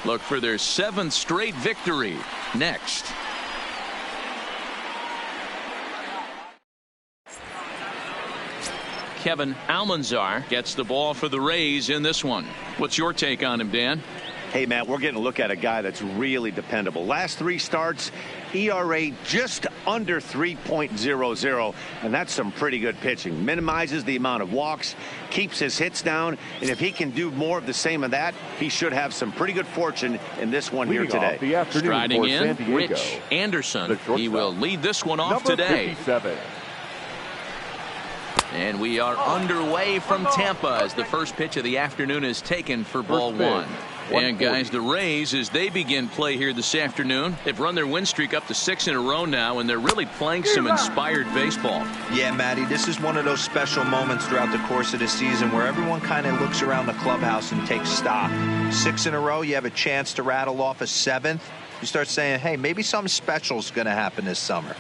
look for their 7th straight victory next. Kevin Almanzar gets the ball for the Rays in this one. What's your take on him, Dan? Hey, Matt, we're getting a look at a guy that's really dependable. Last 3 starts, ERA just under 3.00, and that's some pretty good pitching. Minimizes the amount of walks, keeps his hits down, and if he can do more of the same of that, he should have some pretty good fortune in this one here today. Striding in, Rich Anderson. He will lead this one off today. 57. And we are underway from Tampa as the first pitch of the afternoon is taken for ball 1. And guys, the Rays, as they begin play here this afternoon, they've run their win streak up to 6 in a row now, and they're really playing some inspired baseball. Yeah, Matty, this is one of those special moments throughout the course of the season where everyone kind of looks around the clubhouse and takes stock. 6 in a row, you have a chance to rattle off a 7th. You start saying, hey, maybe something special is going to happen this summer.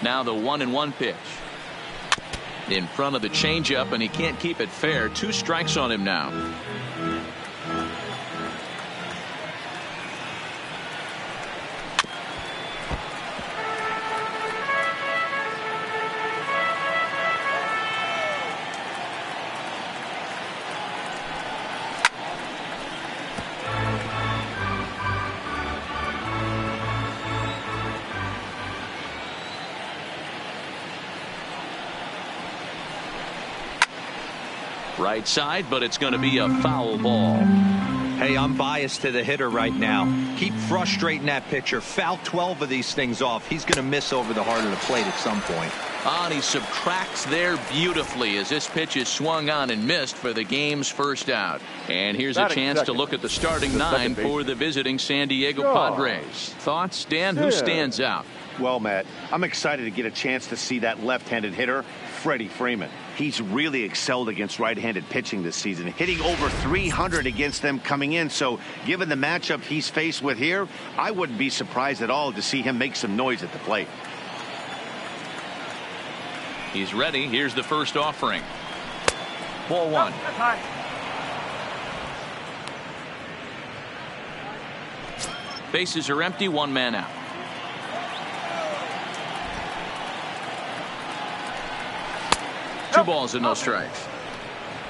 Now the 1-1 pitch. In front of the changeup, and he can't keep it fair. 2 strikes on him now. Right side, but it's going to be a foul ball. Hey, I'm biased to the hitter right now. Keep frustrating that pitcher. Foul 12 of these things off. He's going to miss over the heart of the plate at some point. And he subtracts there beautifully as this pitch is swung on and missed for the game's first out. And here's a chance to look at the starting 9 for the visiting San Diego Padres. Thoughts, Dan? Who stands out? Well, Matt, I'm excited to get a chance to see that left-handed hitter, Freddie Freeman. He's really excelled against right-handed pitching this season, hitting over 300 against them coming in. So given the matchup he's faced with here, I wouldn't be surprised at all to see him make some noise at the plate. He's ready. Here's the first offering. Ball 1. Bases are empty. 1 man out. Two balls and no strikes.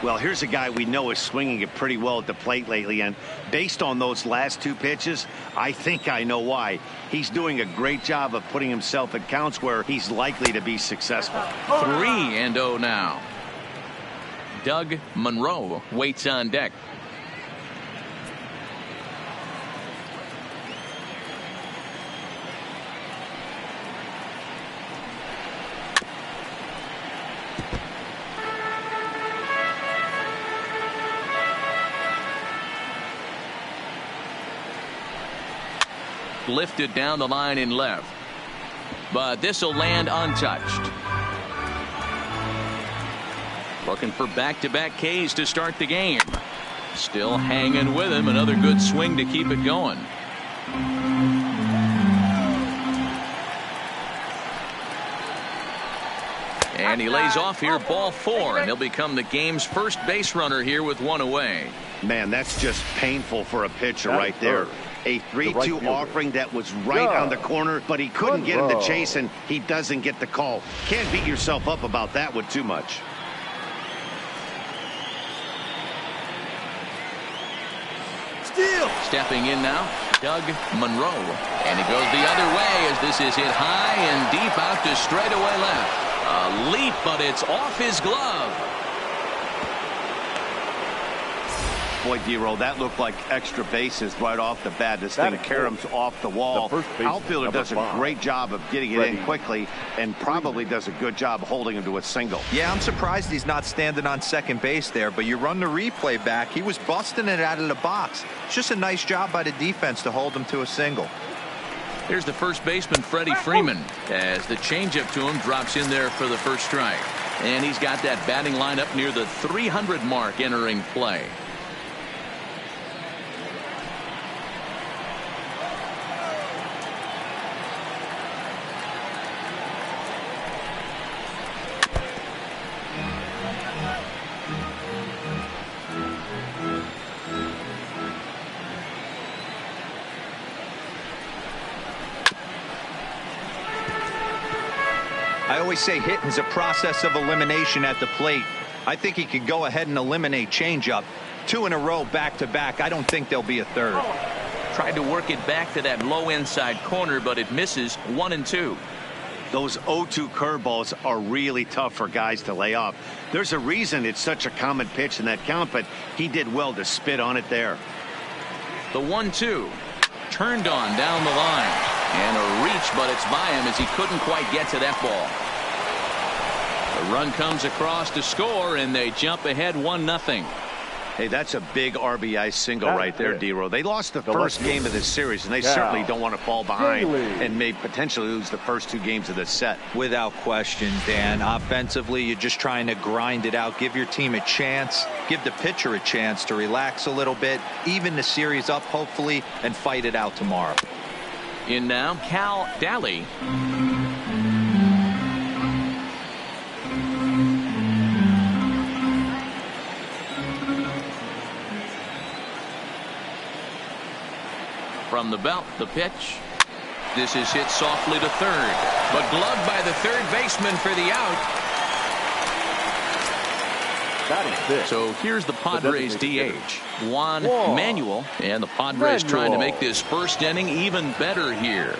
Well, here's a guy we know is swinging it pretty well at the plate lately, and based on those last 2 pitches, I think I know why. He's doing a great job of putting himself at counts where he's likely to be successful. 3-0 now. Doug Monroe waits on deck. Lifted down the line in left, but this will land untouched. Looking for back-to-back Ks to start the game. Still hanging with him. Another good swing to keep it going. And he lays off here, ball 4, and he'll become the game's first base runner here with 1 away. Man, that's just painful for a pitcher right there. A 3-2 offering that was right on the corner, but he couldn't get him to chase, and he doesn't get the call. Can't beat yourself up about that one too much. Stepping in now, Doug Monroe. And he goes the other way as this is hit high and deep out to straightaway left. A leap, but it's off his glove. Boy, D-Roll, that looked like extra bases right off the bat. This thing caroms off the wall. Outfielder does a great job of getting it in quickly and probably does a good job holding him to a single. Yeah, I'm surprised he's not standing on second base there, but you run the replay back. He was busting it out of the box. It's just a nice job by the defense to hold him to a single. Here's the first baseman, Freddie Freeman, as the changeup to him drops in there for the first strike. And he's got that batting lineup near the 300 mark entering play. I always say hitting's a process of elimination at the plate. I think he could go ahead and eliminate changeup. 2 in a row back-to-back. I don't think there'll be a third. Tried to work it back to that low inside corner, but it misses. 1-2. Those 0-2 curveballs are really tough for guys to lay off. There's a reason it's such a common pitch in that count, but he did well to spit on it there. The 1-2 turned on down the line, and a reach, but it's by him as he couldn't quite get to that ball. The run comes across to score, and they jump ahead 1-0. Hey, that's a big RBI single right there, D-Row. They lost the first game of this series, and they certainly don't want to fall behind and may potentially lose the first 2 games of this set. Without question, Dan. Offensively, you're just trying to grind it out, give your team a chance, give the pitcher a chance to relax a little bit, even the series up, hopefully, and fight it out tomorrow. In now, Cal Daly. From the belt, the pitch. This is hit softly to third, but gloved by the third baseman for the out. So here's the Padres DH, Juan Manuel, and the Padres trying to make this first inning even better here.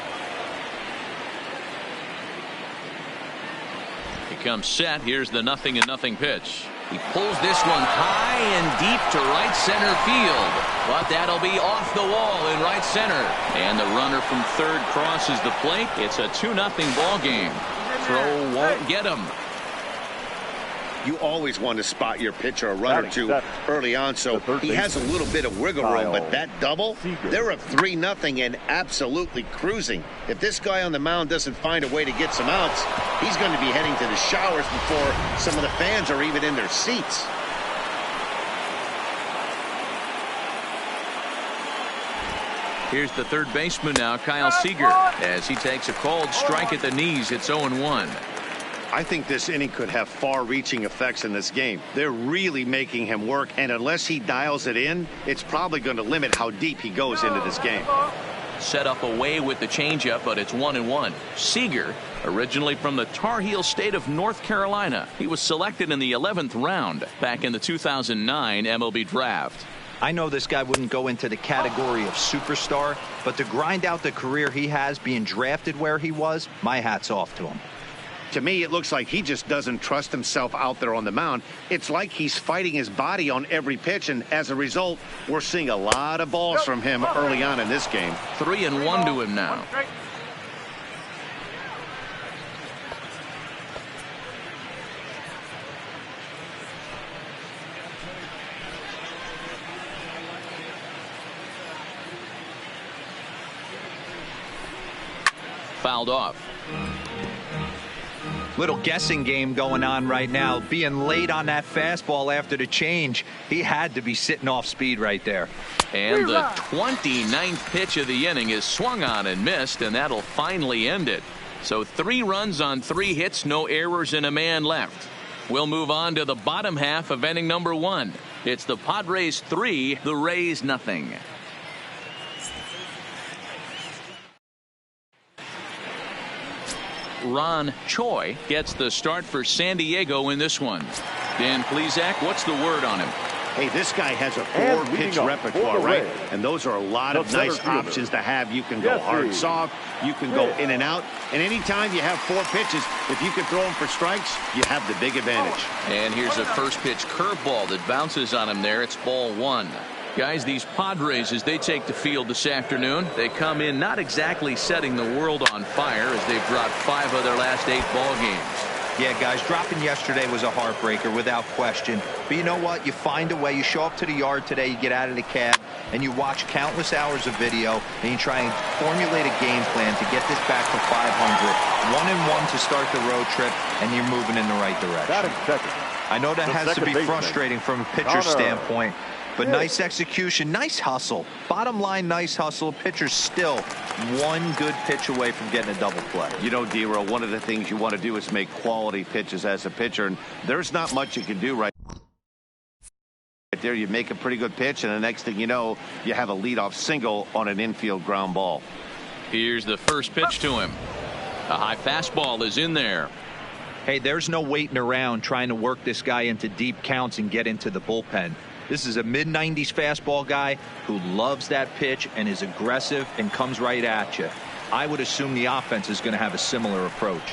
He comes set. Here's the 0-0 pitch. He pulls this one high and deep to right center field, but that'll be off the wall in right center. And the runner from third crosses the plate. It's a 2-0 ball game. Throw won't get him. You always want to spot your pitcher a run or two early on, so he has a little bit of wiggle room, but that double, they're up 3-0 and absolutely cruising. If this guy on the mound doesn't find a way to get some outs, he's going to be heading to the showers before some of the fans are even in their seats. Here's the third baseman now, Kyle Seager, as he takes a cold strike at the knees. It's 0-1. I think this inning could have far-reaching effects in this game. They're really making him work, and unless he dials it in, it's probably going to limit how deep he goes into this game. Set up away with the changeup, but it's 1-1. Seager, originally from the Tar Heel state of North Carolina. He was selected in the 11th round back in the 2009 MLB draft. I know this guy wouldn't go into the category of superstar, but to grind out the career he has being drafted where he was, my hat's off to him. To me, it looks like he just doesn't trust himself out there on the mound. It's like he's fighting his body on every pitch, and as a result, we're seeing a lot of balls from him early on in this game. 3-1 to him now. Fouled off. Little guessing game going on right now. Being late on that fastball after the change, he had to be sitting off speed right there. And the 29th pitch of the inning is swung on and missed, and that'll finally end it. So 3 runs on 3 hits, no errors, and a man left. We'll move on to the bottom half of inning number 1. It's the Padres 3, the Rays nothing. Ron Choi gets the start for San Diego in this one. Dan Plesac, what's the word on him? Hey, this guy has a 4-pitch repertoire, right? And those are a lot of nice options to have. You can go hard, soft. You can go in and out. And anytime you have 4 pitches, if you can throw them for strikes, you have the big advantage. And here's a first pitch curveball that bounces on him there. It's ball 1. Guys, these Padres, as they take the field this afternoon, they come in not exactly setting the world on fire as they've dropped 5 of their last 8 ball games. Yeah, guys, dropping yesterday was a heartbreaker without question. But you know what? You find a way. You show up to the yard today, you get out of the cab, and you watch countless hours of video, and you try and formulate a game plan to get this back to 500. 1-1 to start the road trip, and you're moving in the right direction. I know that has to be frustrating from a pitcher's standpoint. But nice execution, nice hustle. Bottom line, nice hustle. Pitcher's still 1 good pitch away from getting a double play. You know, D-Row, one of the things you want to do is make quality pitches as a pitcher, and there's not much you can do right there. You make a pretty good pitch, and the next thing you know, you have a leadoff single on an infield ground ball. Here's the first pitch to him. A high fastball is in there. Hey, there's no waiting around trying to work this guy into deep counts and get into the bullpen. This is a mid-90s fastball guy who loves that pitch and is aggressive and comes right at you. I would assume the offense is going to have a similar approach.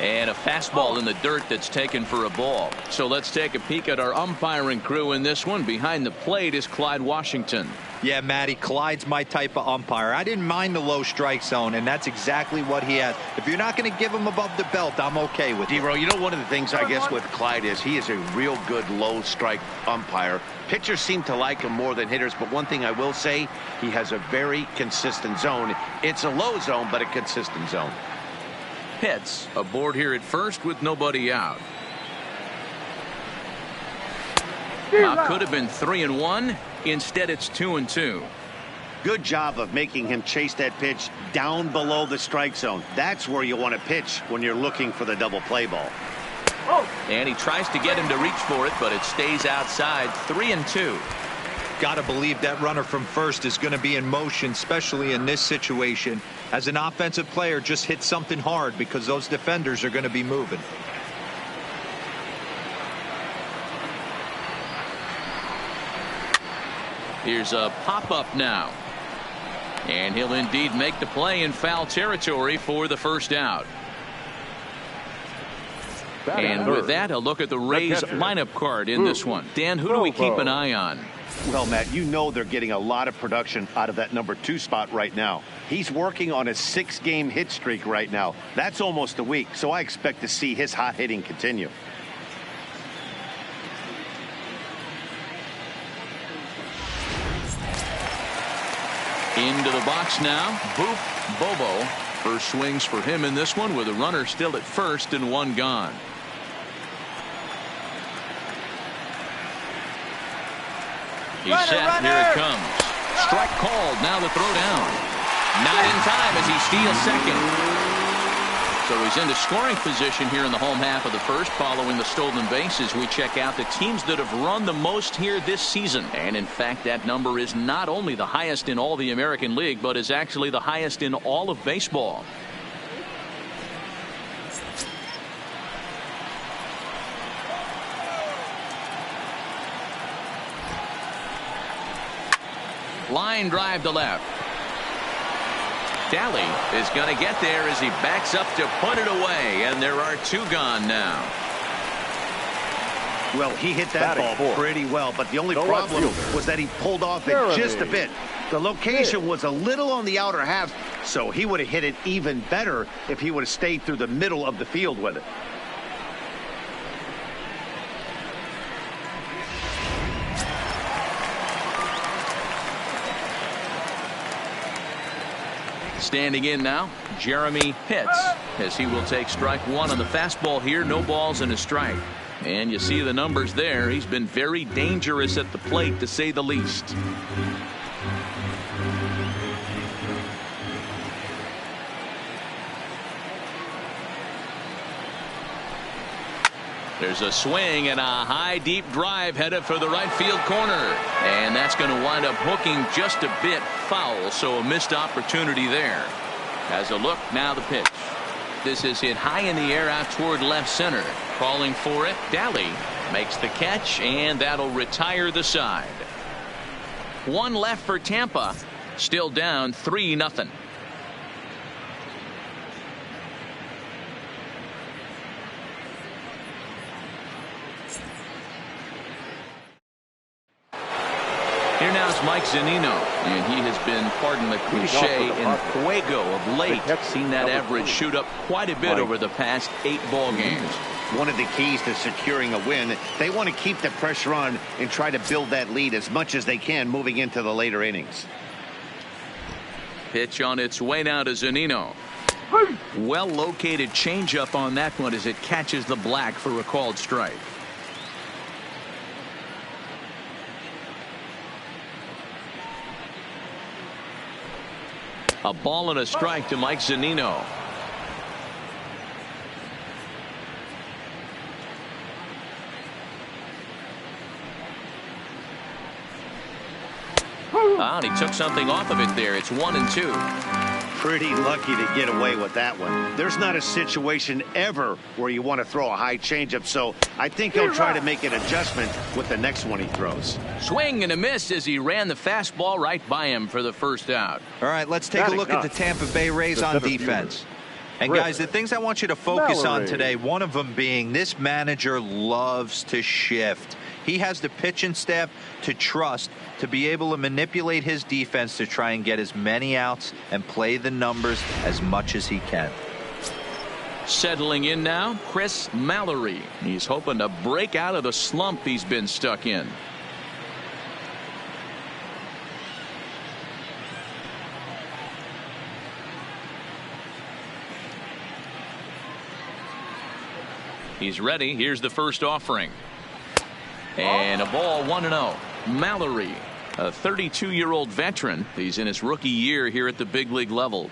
And a fastball in the dirt that's taken for a ball. So let's take a peek at our umpiring crew in this one. Behind the plate is Clyde Washington. Yeah, Matty, Clyde's my type of umpire. I didn't mind the low strike zone, and that's exactly what he has. If you're not going to give him above the belt, I'm okay with it. D-Row, you know, one of the things I guess with Clyde is he is a real good low strike umpire. Pitchers seem to like him more than hitters, but one thing I will say, he has a very consistent zone. It's a low zone, but a consistent zone. Pitts aboard here at first with nobody out. Could have been 3-1. Instead, it's 2-2. Good job of making him chase that pitch down below the strike zone. That's where you want to pitch when you're looking for the double play ball. And he tries to get him to reach for it, but it stays outside. 3-2. Got to believe that runner from first is going to be in motion, especially in this situation. As an offensive player, just hit something hard because those defenders are going to be moving. Here's a pop-up now. And he'll indeed make the play in foul territory for the first out. And with that, a look at the Rays lineup card in this one. Dan, who do we keep an eye on? Well, Matt, you know they're getting a lot of production out of that number 2 spot right now. He's working on a 6-game hit streak right now. That's almost a week, so I expect to see his hot hitting continue. Into the box now, Boop Bobo. First swings for him in this one with a runner still at first and 1 gone. He's set. Here it comes. Strike called. Now the throw down. Not in time as he steals second. So he's into scoring position here in the home half of the first following the stolen bases. We check out the teams that have run the most here this season. And in fact, that number is not only the highest in all the American League, but is actually the highest in all of baseball. Line drive to left. Daly is going to get there as he backs up to put it away, and there are 2 gone now. Well, he hit that ball pretty well, but the only problem was that he pulled off it just a bit. The location was a little on the outer half, so he would have hit it even better if he would have stayed through the middle of the field with it. Standing in now, Jeremy Pitts, as he will take strike 1 on the fastball here. No balls and a strike. And you see the numbers there. He's been very dangerous at the plate, to say the least. There's a swing and a high deep drive headed for the right field corner, and that's going to wind up hooking just a bit foul, so a missed opportunity there. As a look, now the pitch. This is hit high in the air out toward left center. Calling for it, Daly makes the catch, and that'll retire the side. 1 left for Tampa, still down 3-0. Here now is Mike Zunino, and he has been, pardon the cliche, in fuego of late. Seen that average shoot up quite a bit over the past 8 ball games. One of the keys to securing a win, they want to keep the pressure on and try to build that lead as much as they can moving into the later innings. Pitch on its way now to Zunino. Well located changeup on that one as it catches the black for a called strike. A ball and a strike to Mike Zunino. And he took something off of it there. It's 1-2. Pretty lucky to get away with that one. There's not a situation ever where you want to throw a high changeup, so I think he'll try to make an adjustment with the next one he throws. Swing and a miss as he ran the fastball right by him for the first out. All right, let's take a look at the Tampa Bay Rays on defense. And guys, the things I want you to focus on today, one of them being this manager loves to shift. He has the pitching staff to trust to be able to manipulate his defense to try and get as many outs and play the numbers as much as he can. Settling in now, Chris Mallory. He's hoping to break out of the slump he's been stuck in. He's ready. Here's the first offering. And a ball 1-0. Mallory, a 32-year-old veteran. He's in his rookie year here at the big league level.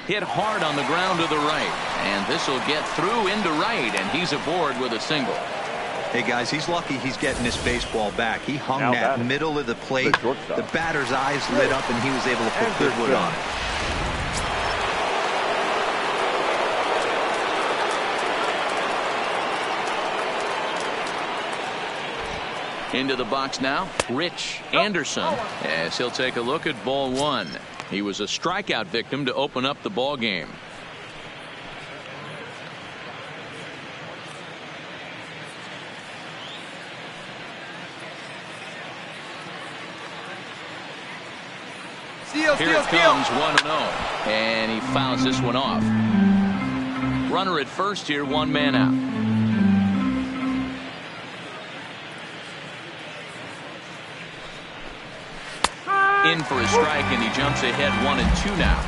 Hit hard on the ground to the right. And this will get through into right. And he's aboard with a single. Hey, guys, he's lucky he's getting this baseball back. He hung that middle of the plate. The batter's eyes lit up, and he was able to put good wood on it. Into the box now, Rich Anderson, as he'll take a look at ball one. He was a strikeout victim to open up the ball game. Here it comes, 1-0, and he fouls this one off. Runner at first here, one man out. In for a strike, and he jumps ahead 1-2 now.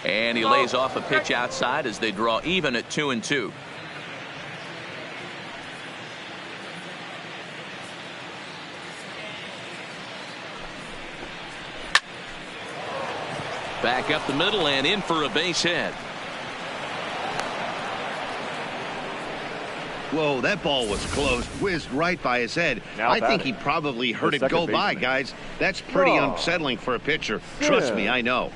And he lays off a pitch outside as they draw even at 2-2. Back up the middle and in for a base hit. Whoa, that ball was close, whizzed right by his head. I think he probably heard it go by, guys. That's pretty unsettling for a pitcher. Trust me, I know.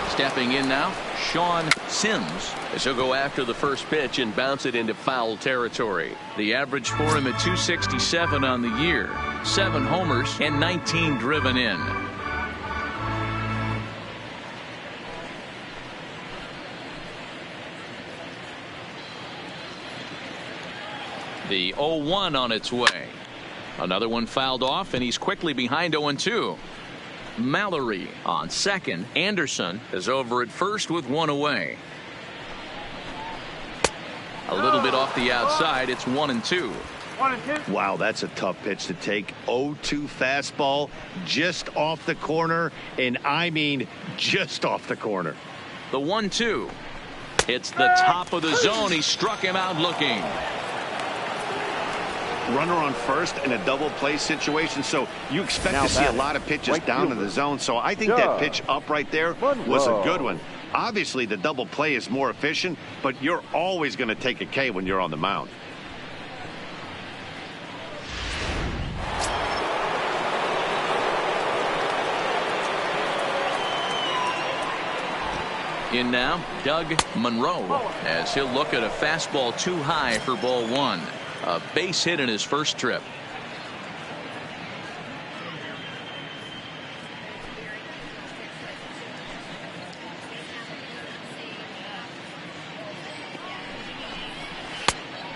Stepping in now, Sean Sims, as he'll go after the first pitch and bounce it into foul territory. The average for him at 267 on the year, 7 homers and 19 driven in. The 0-1 on its way. Another one fouled off, and he's quickly behind 0-2. Mallory on second. Anderson is over at first with one away. A little bit off the outside. It's 1-2. Wow, that's a tough pitch to take. 0-2 fastball just off the corner, and I mean just off the corner. The 1-2. It's the top of the zone. He struck him out looking. Runner on first in a double play situation, so you expect to see a lot of pitches down in the zone. So I think that pitch up right there was a good one. Obviously the double play is more efficient, but you're always going to take a K when you're on the mound. In now, Doug Monroe, as he'll look at a fastball too high for ball one. A base hit in his first trip.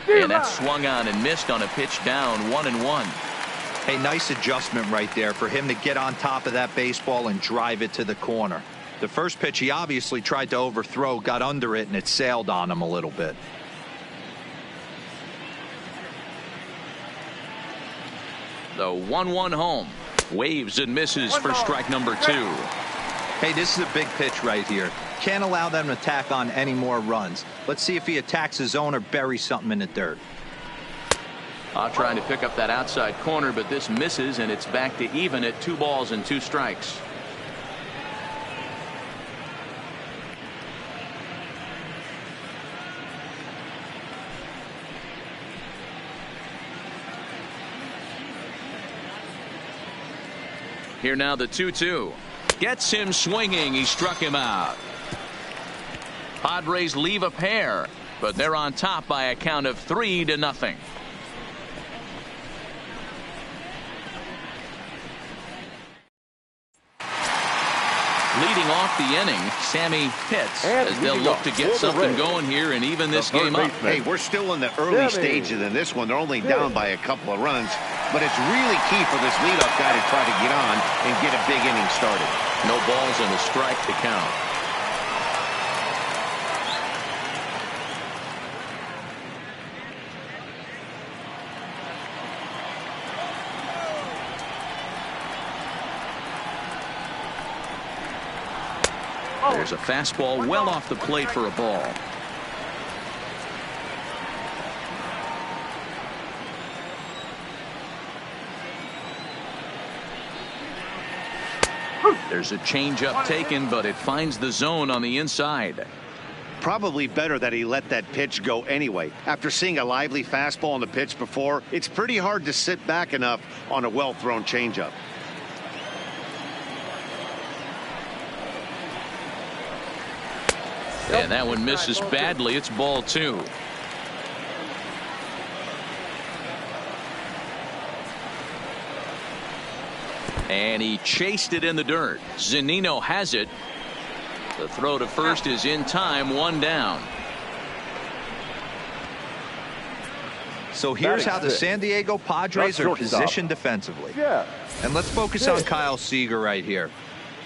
And that swung on and missed on a pitch down 1-1. Hey, nice adjustment right there for him to get on top of that baseball and drive it to the corner. The first pitch he obviously tried to overthrow, got under it, and it sailed on him a little bit. The 1-1 home. Waves and misses for strike number 2. Hey, this is a big pitch right here. Can't allow them to tack on any more runs. Let's see if he attacks his zone or buries something in the dirt. Trying to pick up that outside corner, but this misses, and it's back to even at 2 balls and 2 strikes. Here now the 2-2. Gets him swinging. He struck him out. Padres leave a pair, but they're on top by a count of 3-0. Leading off the inning, Sammy Pitts, as they'll look to get something going here and even this game up. Hey, we're still in the early stages in this one. They're only down by a couple of runs, but it's really key for this leadoff guy to try to get on and get a big inning started. No balls and a strike to count. There's a fastball well off the plate for a ball. There's a changeup taken, but it finds the zone on the inside. Probably better that he let that pitch go anyway. After seeing a lively fastball on the pitch before, it's pretty hard to sit back enough on a well-thrown changeup. And that one misses badly. It's ball 2. And he chased it in the dirt. Zunino has it. The throw to first is in time. 1 down. So here's how the San Diego Padres are positioned defensively. And let's focus on Kyle Seager right here.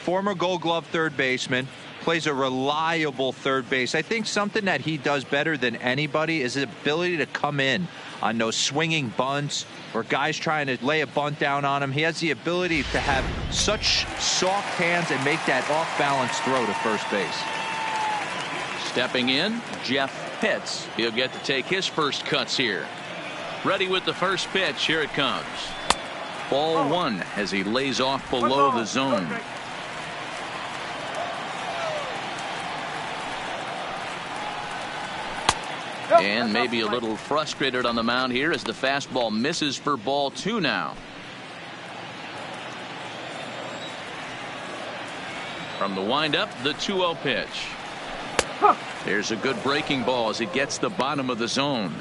Former Gold Glove third baseman. Plays a reliable third base. I think something that he does better than anybody is his ability to come in on those swinging bunts or guys trying to lay a bunt down on him. He has the ability to have such soft hands and make that off-balance throw to first base. Stepping in, Jeff Pitts. He'll get to take his first cuts here. Ready with the first pitch. Here it comes. Ball 1 as he lays off below the zone. And maybe a little frustrated on the mound here as the fastball misses for ball 2 now. From the windup, the 2-0 pitch. There's a good breaking ball as it gets the bottom of the zone.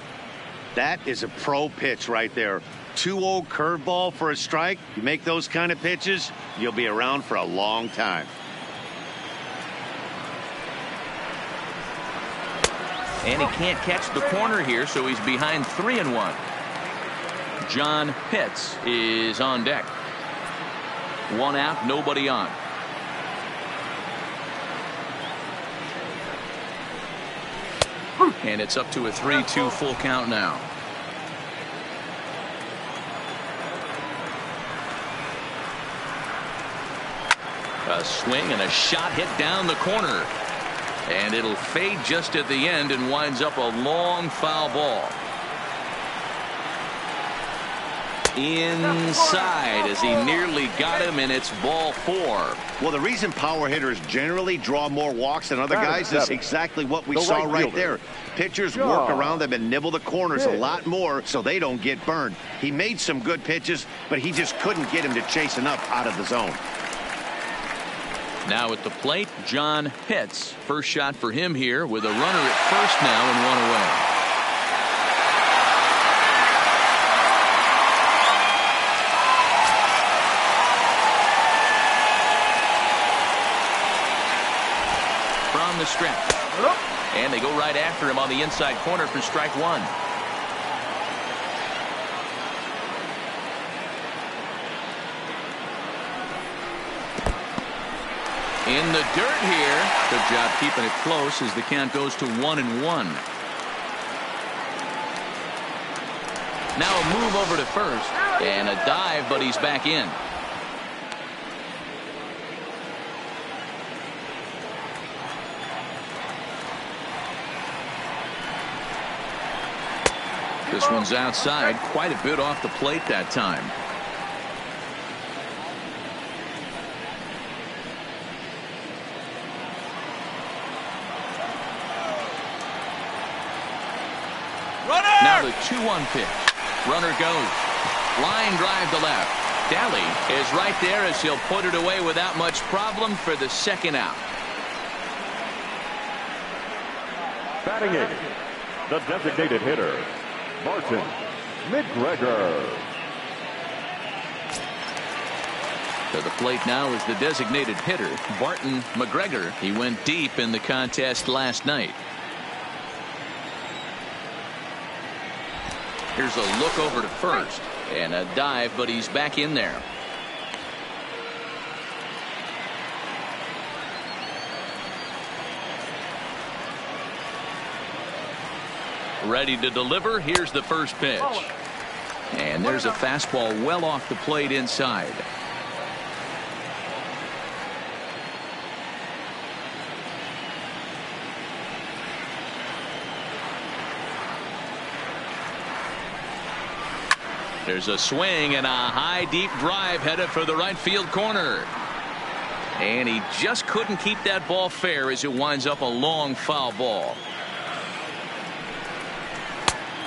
That is a pro pitch right there. 2-0 curveball for a strike. You make those kind of pitches, you'll be around for a long time. And he can't catch the corner here, so he's behind 3-1. John Pitts is on deck. 1 out, nobody on. And it's up to a 3-2 full count now. A swing and a shot hit down the corner. And it'll fade just at the end and winds up a long foul ball. Inside as he nearly got him, and it's ball 4. Well, the reason power hitters generally draw more walks than other guys is exactly what we saw right there. Pitchers work around them and nibble the corners a lot more so they don't get burned. He made some good pitches, but he just couldn't get him to chase enough out of the zone. Now at the plate, John Pitts. First shot for him here with a runner at first now and 1 away. From the stretch. And they go right after him on the inside corner for strike 1. In the dirt here. Good job keeping it close as the count goes to 1-1. Now a move over to first and a dive, but he's back in. This one's outside, quite a bit off the plate that time. Runner! Now the 2-1 pitch. Runner goes. Line drive to left. Daly is right there as he'll put it away without much problem for the second out. Batting in, the designated hitter, Barton McGregor. To the plate now is the designated hitter, Barton McGregor. He went deep in the contest last night. Here's a look over to first and a dive, but he's back in there. Ready to deliver. Here's the first pitch. And there's a fastball well off the plate inside. There's a swing and a high deep drive headed for the right field corner. And he just couldn't keep that ball fair as it winds up a long foul ball.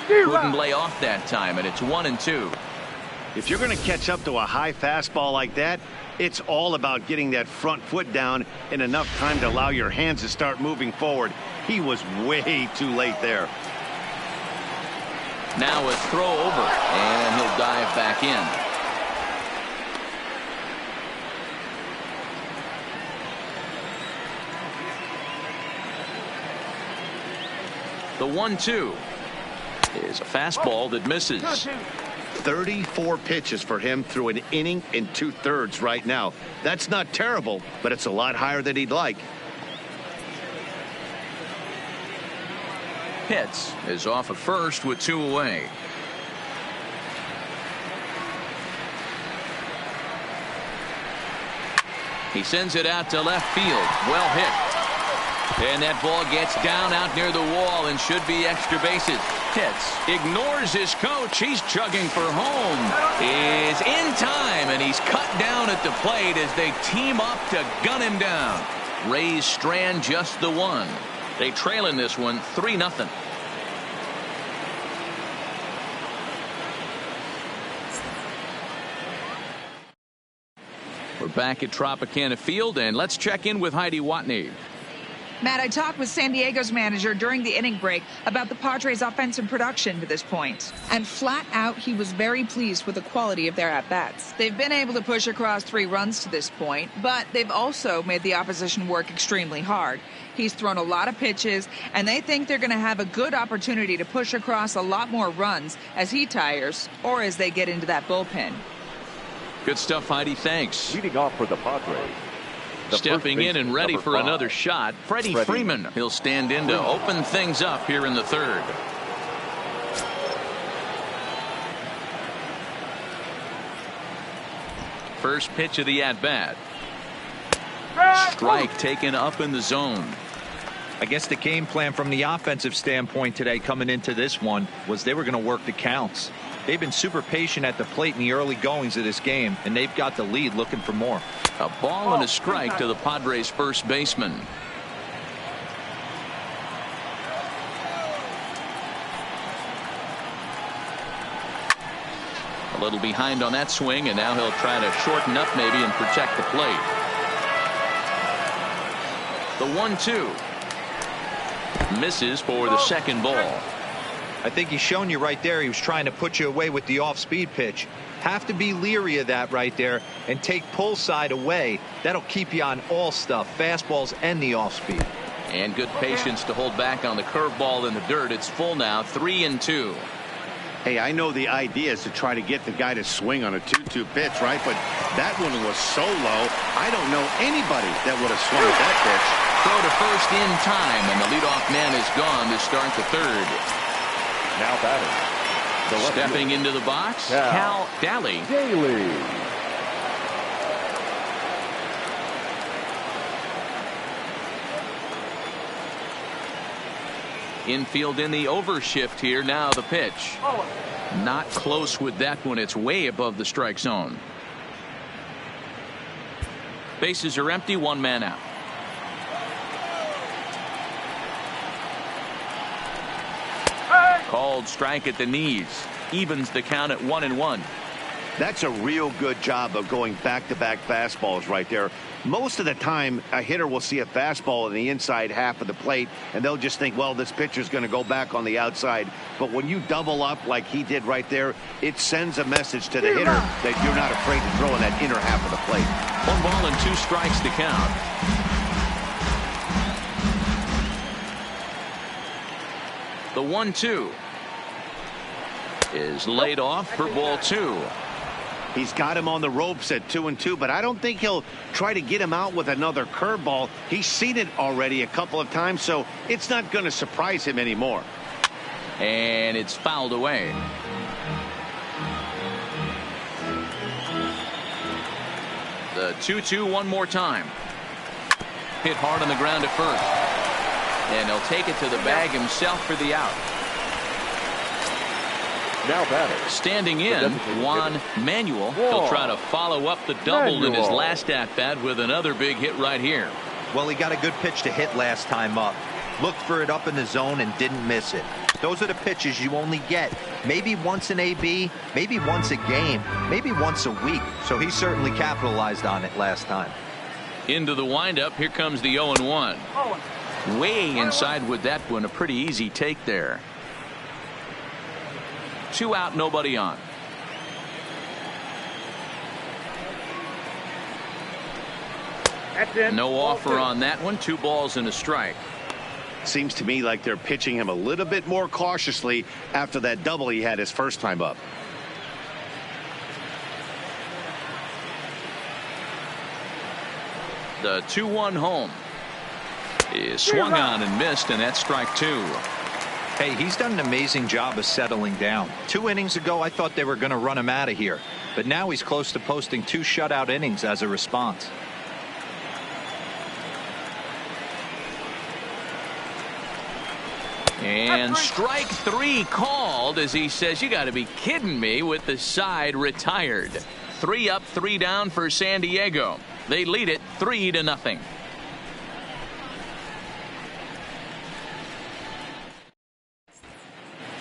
Couldn't lay off that time, and it's 1-2. If you're going to catch up to a high fastball like that, it's all about getting that front foot down in enough time to allow your hands to start moving forward. He was way too late there. Now a throw over, and he'll dive back in. The 1-2 is a fastball that misses. 34 pitches for him through an inning and 2/3 right now. That's not terrible, but it's a lot higher than he'd like. Pitts is off of first with 2 away. He sends it out to left field. Well hit. And that ball gets down out near the wall and should be extra bases. Pitts ignores his coach. He's chugging for home. Is in time, and he's cut down at the plate as they team up to gun him down. Rays strand just the one. They trail in this one 3-0. We're back at Tropicana Field, and let's check in with Heidi Watney. Matt, I talked with San Diego's manager during the inning break about the Padres' offensive production to this point. And flat out, he was very pleased with the quality of their at-bats. They've been able to push across 3 runs to this point, but they've also made the opposition work extremely hard. He's thrown a lot of pitches, and they think they're going to have a good opportunity to push across a lot more runs as he tires or as they get into that bullpen. Good stuff, Heidi. Thanks. Leading off for the Padres. Stepping in and ready for another shot, Freddie Freeman. He'll stand in to open things up here in the 3rd. First pitch of the at-bat. Strike taken up in the zone. I guess the game plan from the offensive standpoint today coming into this one was they were going to work the counts. They've been super patient at the plate in the early goings of this game, and they've got the lead looking for more. A ball and a strike to the Padres first baseman. A little behind on that swing, and now he'll try to shorten up maybe and protect the plate. The 1-2 misses for the second ball. I think he's shown you right there he was trying to put you away with the off-speed pitch. Have to be leery of that right there and take pull side away. That'll keep you on all stuff, fastballs and the off-speed. And good patience to hold back on the curveball in the dirt. It's full now, 3-2. Hey, I know the idea is to try to get the guy to swing on a 2-2 pitch, right? But that one was so low, I don't know anybody that would have swung at that pitch. Throw to first in time, and the leadoff man is gone to start the 3rd. Now batting. Stepping into the box, Cal Daly. Infield in the overshift here. Now the pitch. Not close with that one. It's way above the strike zone. Bases are empty. One man out. Called strike at the knees. Evens the count at 1-1. That's a real good job of going back-to-back fastballs right there. Most of the time, a hitter will see a fastball in the inside half of the plate, and they'll just think, well, this pitcher's going to go back on the outside. But when you double up like he did right there, it sends a message to the hitter that you're not afraid to throw in that inner half of the plate. 1 ball and 2 strikes to count. The 1-2 is laid off for ball 2. He's got him on the ropes at 2-2, but I don't think he'll try to get him out with another curveball. He's seen it already a couple of times, so it's not going to surprise him anymore. And it's fouled away. The 2-2 one more time. Hit hard on the ground at first. And he'll take it to the bag himself for the out. Now batting. Standing in, Juan Manuel. He'll try to follow up the double in his last at-bat with another big hit right here. Well, he got a good pitch to hit last time up. Looked for it up in the zone and didn't miss it. Those are the pitches you only get maybe once in AB, maybe once a game, maybe once a week. So he certainly capitalized on it last time. Into the windup. Here comes the 0-1. Way inside with that one. A pretty easy take there. 2 out, nobody on. No offer on that one. 2 balls and a strike. Seems to me like they're pitching him a little bit more cautiously after that double he had his first time up. The 2-1 home is swung on and missed, and that's strike 2. Hey, he's done an amazing job of settling down. 2 innings ago, I thought they were going to run him out of here. But now he's close to posting 2 shutout innings as a response. And strike 3 called as he says, you got to be kidding me, with the side retired. 3 up, 3 down for San Diego. They lead it 3-0.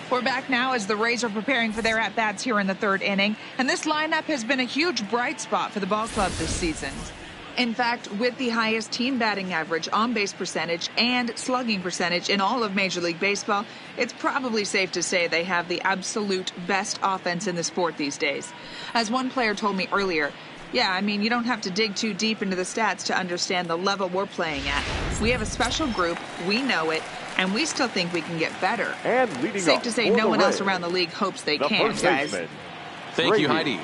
We're back now as the Rays are preparing for their at-bats here in the 3rd inning. And this lineup has been a huge bright spot for the ball club this season. In fact, with the highest team batting average, on-base percentage, and slugging percentage in all of Major League Baseball, it's probably safe to say they have the absolute best offense in the sport these days. As one player told me earlier, yeah, I mean, you don't have to dig too deep into the stats to understand the level we're playing at. We have a special group, we know it, and we still think we can get better. And leading safe to say no one else around the league hopes they can, guys. Thank you, Heidi.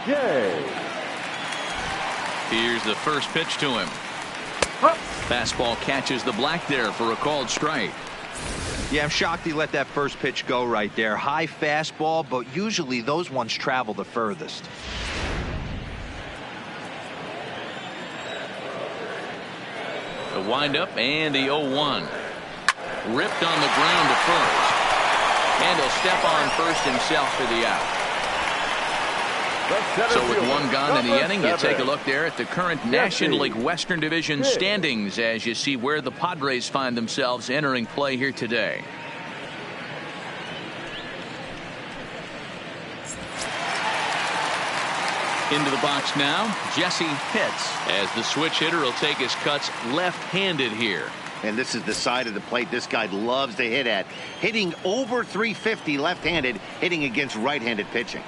Yay. Here's the first pitch to him. Fastball catches the black there for a called strike. Yeah, I'm shocked he let that first pitch go right there. High fastball, but usually those ones travel the furthest. The windup and the 0-1. Ripped on the ground to first. And he'll step on first himself for the out. So with 1 gone in the inning, you take a look there at the current National League Western Division standings as you see where the Padres find themselves entering play here today. Into the box now, Jesse Pitts, as the switch hitter will take his cuts left-handed here. And this is the side of the plate this guy loves to hit at. Hitting over 350 left-handed, hitting against right-handed pitching.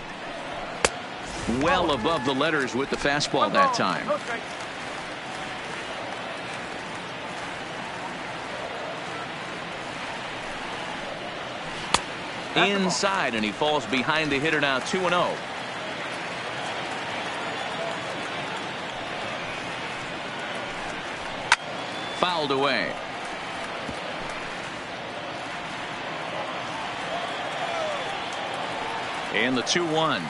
Well above the letters with the fastball that time. Inside, and he falls behind the hitter now, 2-0. Fouled away. And the 2-1.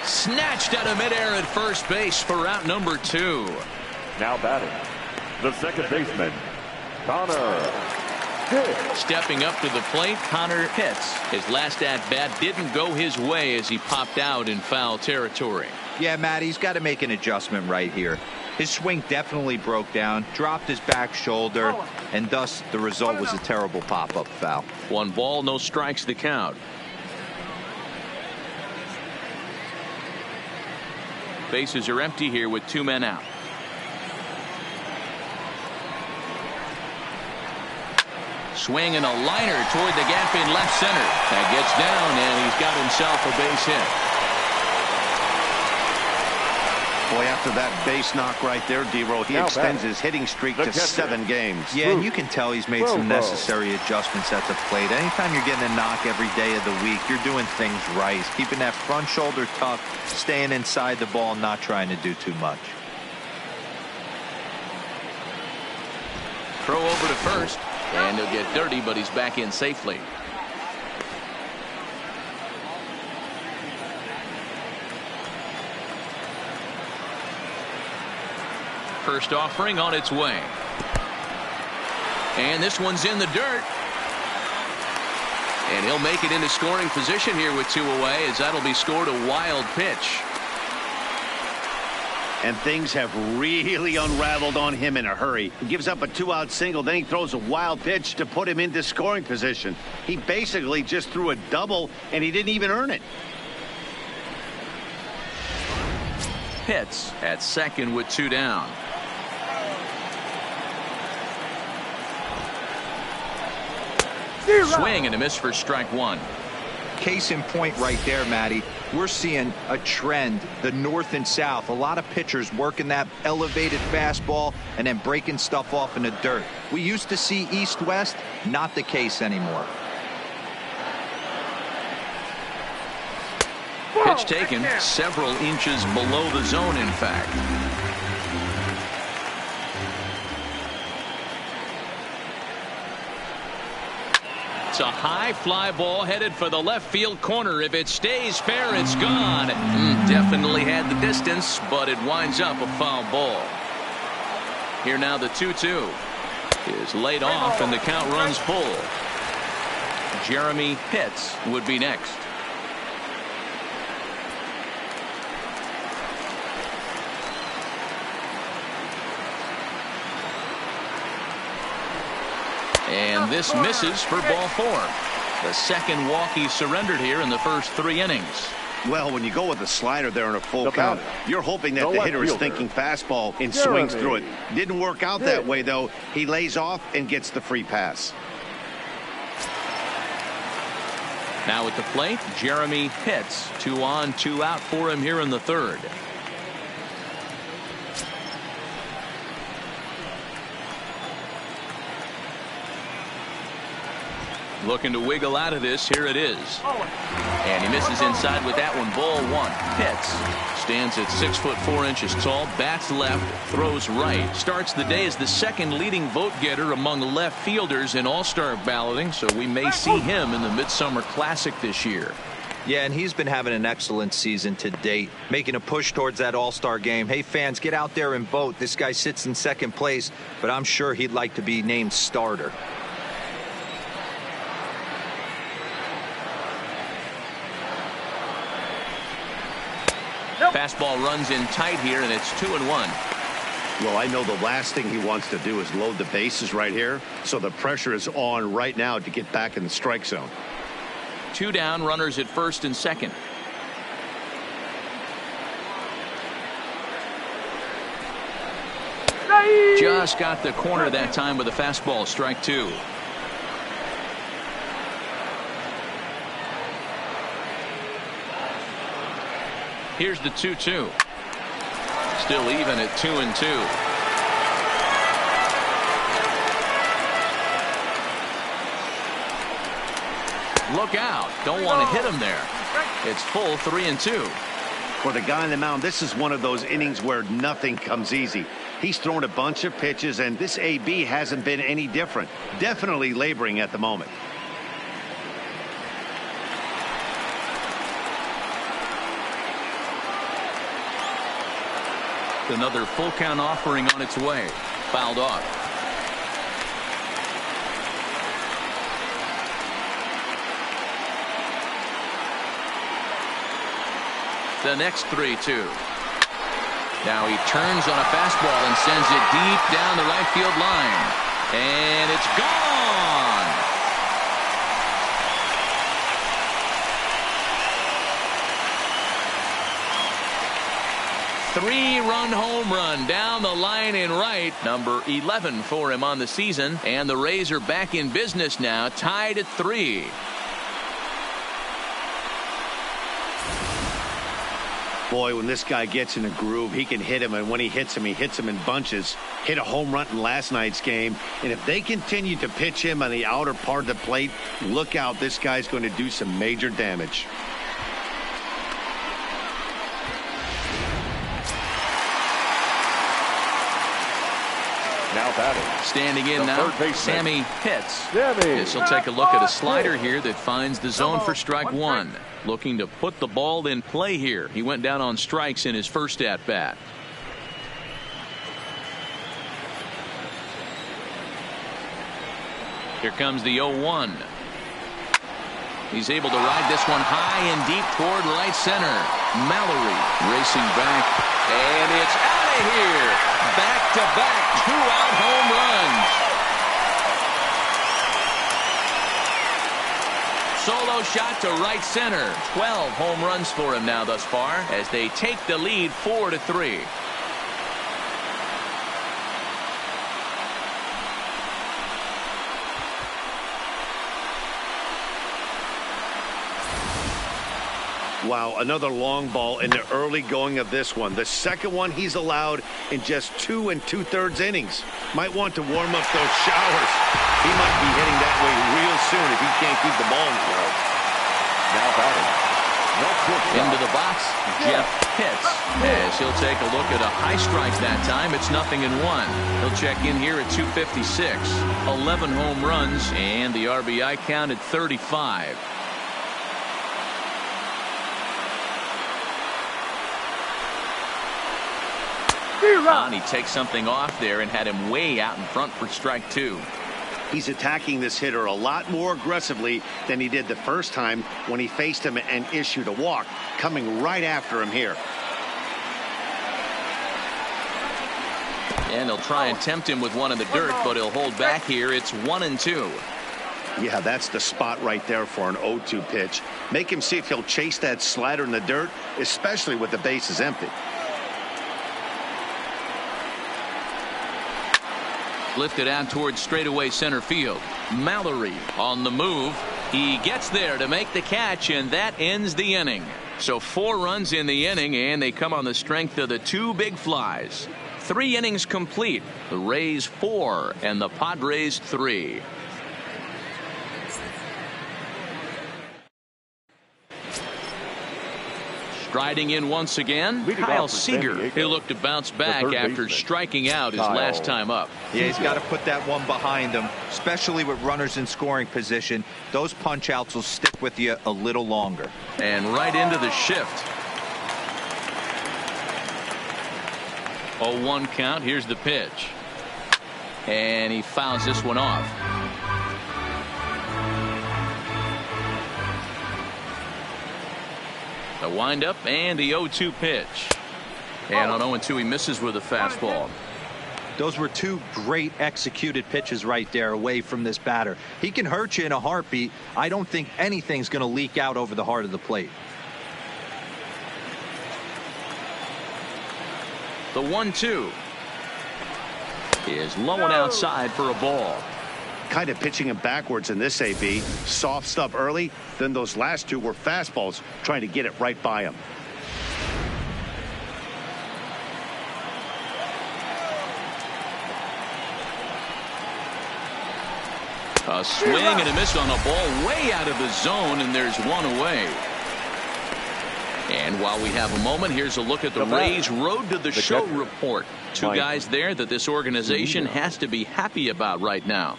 Snatched out of midair at first base for out number 2. Now batting, the second baseman, Connor. Stepping up to the plate, Connor Pitts. His last at-bat didn't go his way as he popped out in foul territory. Yeah, Matt, he's got to make an adjustment right here. His swing definitely broke down, dropped his back shoulder, and thus the result was a terrible pop-up foul. 1 ball, no strikes, the count. Bases are empty here with 2 men out. Swing and a liner toward the gap in left center. That gets down, and he's got himself a base hit. Boy, after that base knock right there, D-Row, he extends his hitting streak to 7 games. Yeah, and you can tell he's made some necessary adjustments at the plate. Anytime you're getting a knock every day of the week, you're doing things right. Keeping that front shoulder tucked, staying inside the ball, not trying to do too much. Throw over to first, and he'll get dirty, but he's back in safely. First offering on its way. And this one's in the dirt. And he'll make it into scoring position here with 2 away, as that'll be scored a wild pitch. And things have really unraveled on him in a hurry. He gives up a 2-out single, then he throws a wild pitch to put him into scoring position. He basically just threw a double, and he didn't even earn it. Pitts at second with 2 down. Swing and a miss for strike 1. Case in point right there, Matty. We're seeing a trend, the north and south. A lot of pitchers working that elevated fastball and then breaking stuff off in the dirt. We used to see east-west, not the case anymore. Pitch taken several inches below the zone, in fact. It's a high fly ball headed for the left field corner. If it stays fair, it's gone. Definitely had the distance, but it winds up a foul ball. Here now the 2-2 is laid off, and the count runs full. Jeremy Pitts would be next. And this misses for ball 4. The second walk he surrendered here in the first 3 innings. Well, when you go with a slider there in a full count, you're hoping that the hitter is thinking fastball and swings through it. Didn't work out that way, though. He lays off and gets the free pass. Now at the plate, Jeremy Pitts. 2 on, 2 out for him here in the 3rd. Looking to wiggle out of this. Here it is. And he misses inside with that one. Ball 1. Pitts stands at 6'4" tall. Bats left. Throws right. Starts the day as the second leading vote getter among left fielders in All-Star balloting. So we may see him in the Midsummer Classic this year. Yeah, and he's been having an excellent season to date, making a push towards that All-Star game. Hey, fans, get out there and vote. This guy sits in second place, but I'm sure he'd like to be named starter. Fastball runs in tight here, and it's 2-1. Well, I know the last thing he wants to do is load the bases right here, so the pressure is on right now to get back in the strike zone. 2 down, runners at first and second. Just got the corner that time with a fastball. Strike 2. Here's the 2-2. Still even at 2-2. Look out. Don't want to hit him there. It's full 3-2. For the guy on the mound, this is one of those innings where nothing comes easy. He's thrown a bunch of pitches, and this AB hasn't been any different. Definitely laboring at the moment. Another full count offering on its way. Fouled off. the next 3-2. Now he turns on a fastball and sends it deep down the right field line. And it's gone. Three-run home run down the line in right. Number 11 for him on the season. And the Rays are back in business now, tied at 3. Boy, when this guy gets in a groove, he can hit him, and when he hits him in bunches. Hit a home run in last night's game, and if they continue to pitch him on the outer part of the plate, look out, this guy's going to do some major damage. Now batting. Standing in now, Sammy Pitts. This will take a look at a slider here that finds the zone for strike one. Looking to put the ball in play here. He went down on strikes in his first at bat. Here comes the 0-1. He's able to ride this one high and deep toward right center. Mallory racing back, and it's out of here. Back-to-back two-out home runs. Solo shot to right center. 12 home runs for him now thus far as they take the lead 4-3. Wow, another long ball in the early going of this one. The second one he's allowed in just 2 2/3 innings. Might want to warm up those showers. He might be hitting that way real soon if he can't keep the ball in the yard. Now batting. Into the box, Jeff Pitts, as he'll take a look at a high strike that time. It's 0-1. He'll check in here at 256. 11 home runs, and the RBI count at 35. He takes something off there and had him way out in front for strike 2. He's attacking this hitter a lot more aggressively than he did the first time when he faced him and issued a walk, coming right after him here. And he'll try and tempt him with one in the dirt, but he'll hold back here. It's 1-2. Yeah, that's the spot right there for an 0-2 pitch. Make him see if he'll chase that slider in the dirt, especially with the bases empty. Lifted out towards straightaway center field. Mallory on the move. He gets there to make the catch, and that ends the inning. So 4 runs in the inning, and they come on the strength of the 2 big flies. 3 innings complete. The Rays 4 and the Padres 3. Striding in once again, Kyle Seager. He'll look to bounce back after striking out his last time up. Yeah, he's got to put that one behind him, especially with runners in scoring position. Those punch outs will stick with you a little longer. And right into the shift. 0-1 count. Here's the pitch. And he fouls this one off. The windup and the 0-2 pitch. And on 0-2 he misses with a fastball. Those were 2 great executed pitches right there away from this batter. He can hurt you in a heartbeat. I don't think anything's going to leak out over the heart of the plate. The 1-2 is low and outside for a ball. Kind of pitching him backwards in this AB. Soft stuff early, then those last 2 were fastballs, trying to get it right by him. A swing and a miss on a ball way out of the zone, and there's one away. And while we have a moment, here's a look at the Rays' Road to the Show report. 2 guys there that this organization has to be happy about right now.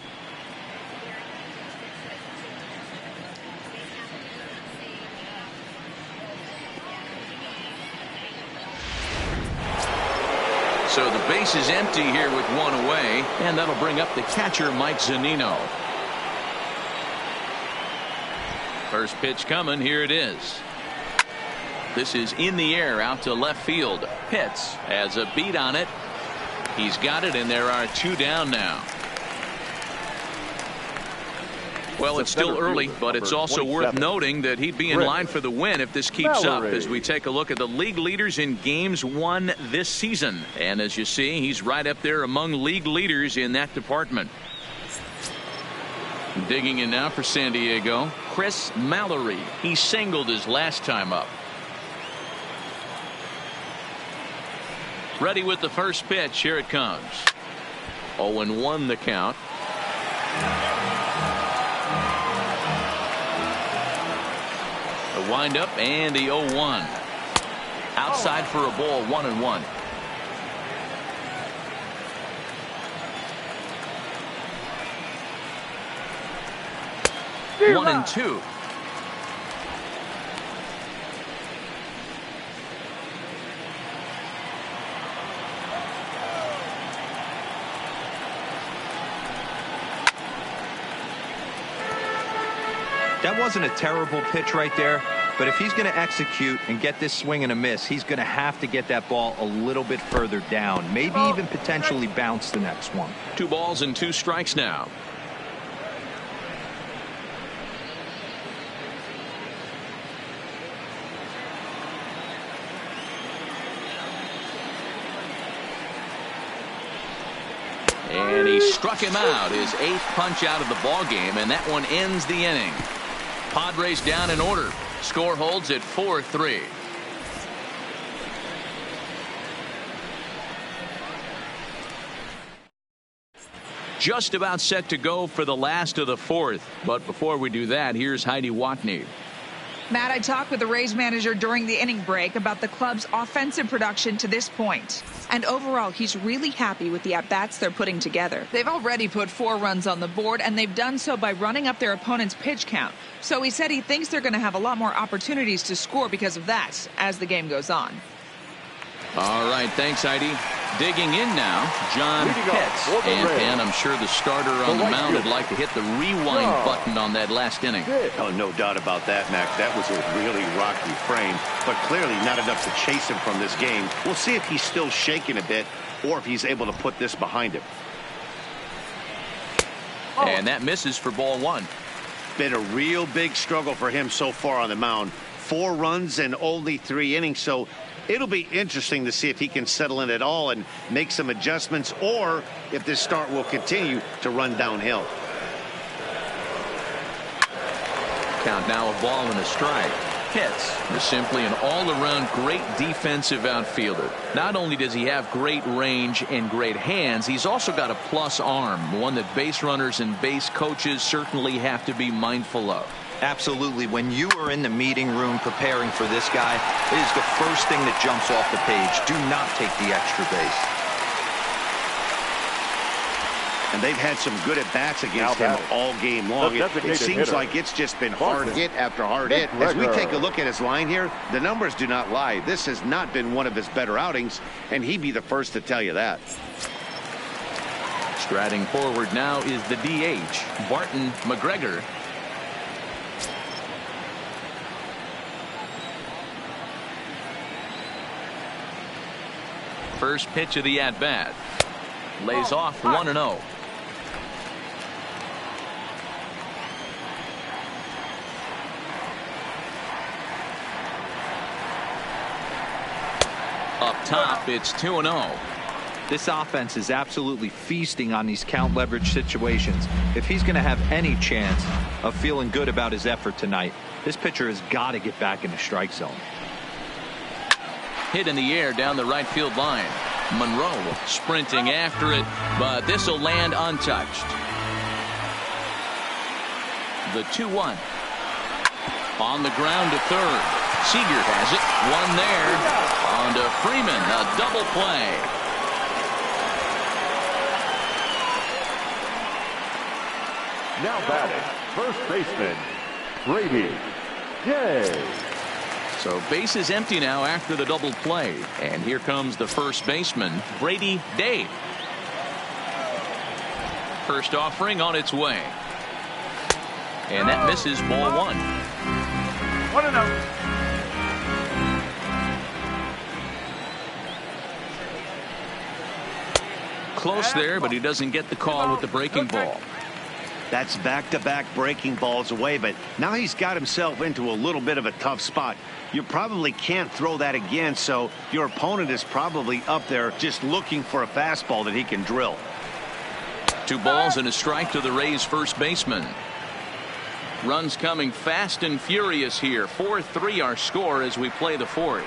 So the base is empty here with 1 away, and that'll bring up the catcher, Mike Zunino. First pitch coming. Here it is. This is in the air out to left field. Pitts has a beat on it. He's got it, and there are 2 down now. Well, it's still early, but it's also worth noting that he'd be in line for the win if this keeps up, as we take a look at the league leaders in games won this season. And as you see, he's right up there among league leaders in that department. Digging in now for San Diego, Chris Mallory. He singled his last time up. Ready with the first pitch. Here it comes. 0-1 the count. The windup and the 0-1. Outside for a ball. 1-1. One and two. That wasn't a terrible pitch right there, but if he's going to execute and get this swing and a miss, he's going to have to get that ball a little bit further down, maybe even potentially bounce the next one. 2 balls and 2 strikes now. And he struck him out, his 8th punch out of the ball game, and that one ends the inning. Padres down in order. Score holds at 4-3. Just about set to go for the last of the 4th. But before we do that, here's Heidi Watney. Matt, I talked with the Rays manager during the inning break about the club's offensive production to this point. And overall, he's really happy with the at-bats they're putting together. They've already put 4 runs on the board, and they've done so by running up their opponent's pitch count. So he said he thinks they're going to have a lot more opportunities to score because of that as the game goes on. All right, thanks, Heidi. Digging in now, John Pitts. And I'm sure the starter on the mound would like to hit the rewind button on that last inning. Oh, no doubt about that, Mac. That was a really rocky frame, but clearly not enough to chase him from this game. We'll see if he's still shaking a bit or if he's able to put this behind him. And that misses for ball 1. Been a real big struggle for him so far on the mound. 4 runs in only 3 innings, so it'll be interesting to see if he can settle in at all and make some adjustments, or if this start will continue to run downhill. Count now a ball and a strike. Pitts is simply an all-around great defensive outfielder. Not only does he have great range and great hands, he's also got a plus arm, one that base runners and base coaches certainly have to be mindful of. Absolutely. When you are in the meeting room preparing for this guy, it is the first thing that jumps off the page. Do not take the extra base. And they've had some good at-bats against him all game long. It seems like it's just been hard hit after hard hit. As we take a look at his line here, the numbers do not lie. This has not been one of his better outings, and he'd be the first to tell you that. Striding forward now is the DH, Barton McGregor. First pitch of the at-bat. Lays off 1-0. Up top, it's 2-0. This offense is absolutely feasting on these count leverage situations. If he's going to have any chance of feeling good about his effort tonight, this pitcher has got to get back in the strike zone. Hit in the air down the right field line. Monroe sprinting after it, but this will land untouched. The 2-1. On the ground to third. Seager has it. One there. On to Freeman. A double play. Now batting, first baseman, Brady Day. So base is empty now after the double play. And here comes the first baseman, Brady Day. First offering on its way. And that misses ball 1. 1-0. Close there, but he doesn't get the call with the breaking ball. That's back-to-back breaking balls away, but now he's got himself into a little bit of a tough spot. You probably can't throw that again, so your opponent is probably up there just looking for a fastball that he can drill. 2 balls and a strike to the Rays first baseman. Runs coming fast and furious here. 4-3 our score as we play the 4th.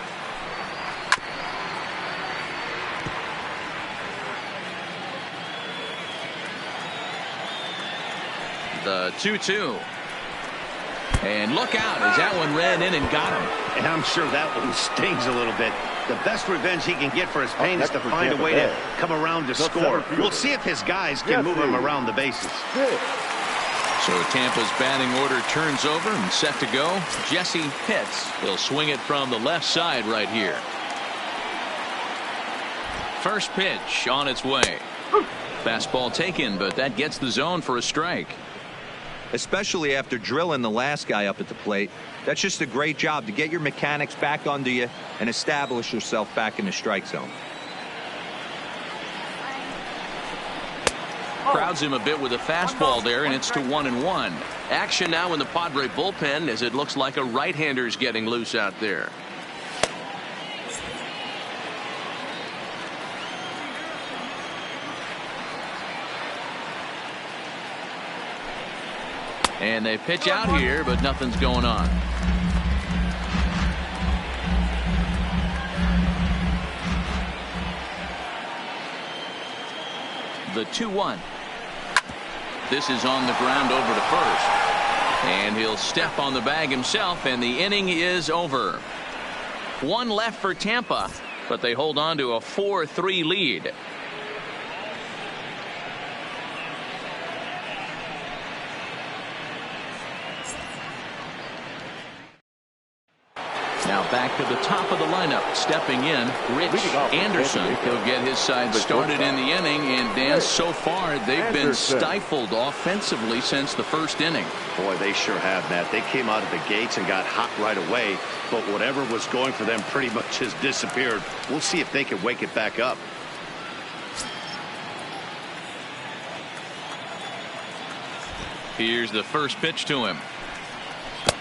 The 2-2. And look out as that one ran in and got him. And I'm sure that one stings a little bit. The best revenge he can get for his pain is to find a way to come around to score. We'll see if his guys can move him around the bases. So Tampa's batting order turns over and set to go. Jesse Pitts. He'll swing it from the left side right here. First pitch on its way. Fastball taken, but that gets the zone for a strike. Especially after drilling the last guy up at the plate. That's just a great job to get your mechanics back under you and establish yourself back in the strike zone. Crowds him a bit with a fastball there, and it's to 1-1. Action now in the Padre bullpen as it looks like a right-hander's getting loose out there. And they pitch out here, but nothing's going on. The 2-1. This is on the ground over to first. And he'll step on the bag himself, and the inning is over. 1 left for Tampa, but they hold on to a 4-3 lead. Now back to the top of the lineup. Stepping in, Rich Anderson. He'll get his side started in the inning. And Dan, so far they've been stifled offensively since the first inning. Boy, they sure have, Matt. They came out of the gates and got hot right away. But whatever was going for them pretty much has disappeared. We'll see if they can wake it back up. Here's the first pitch to him.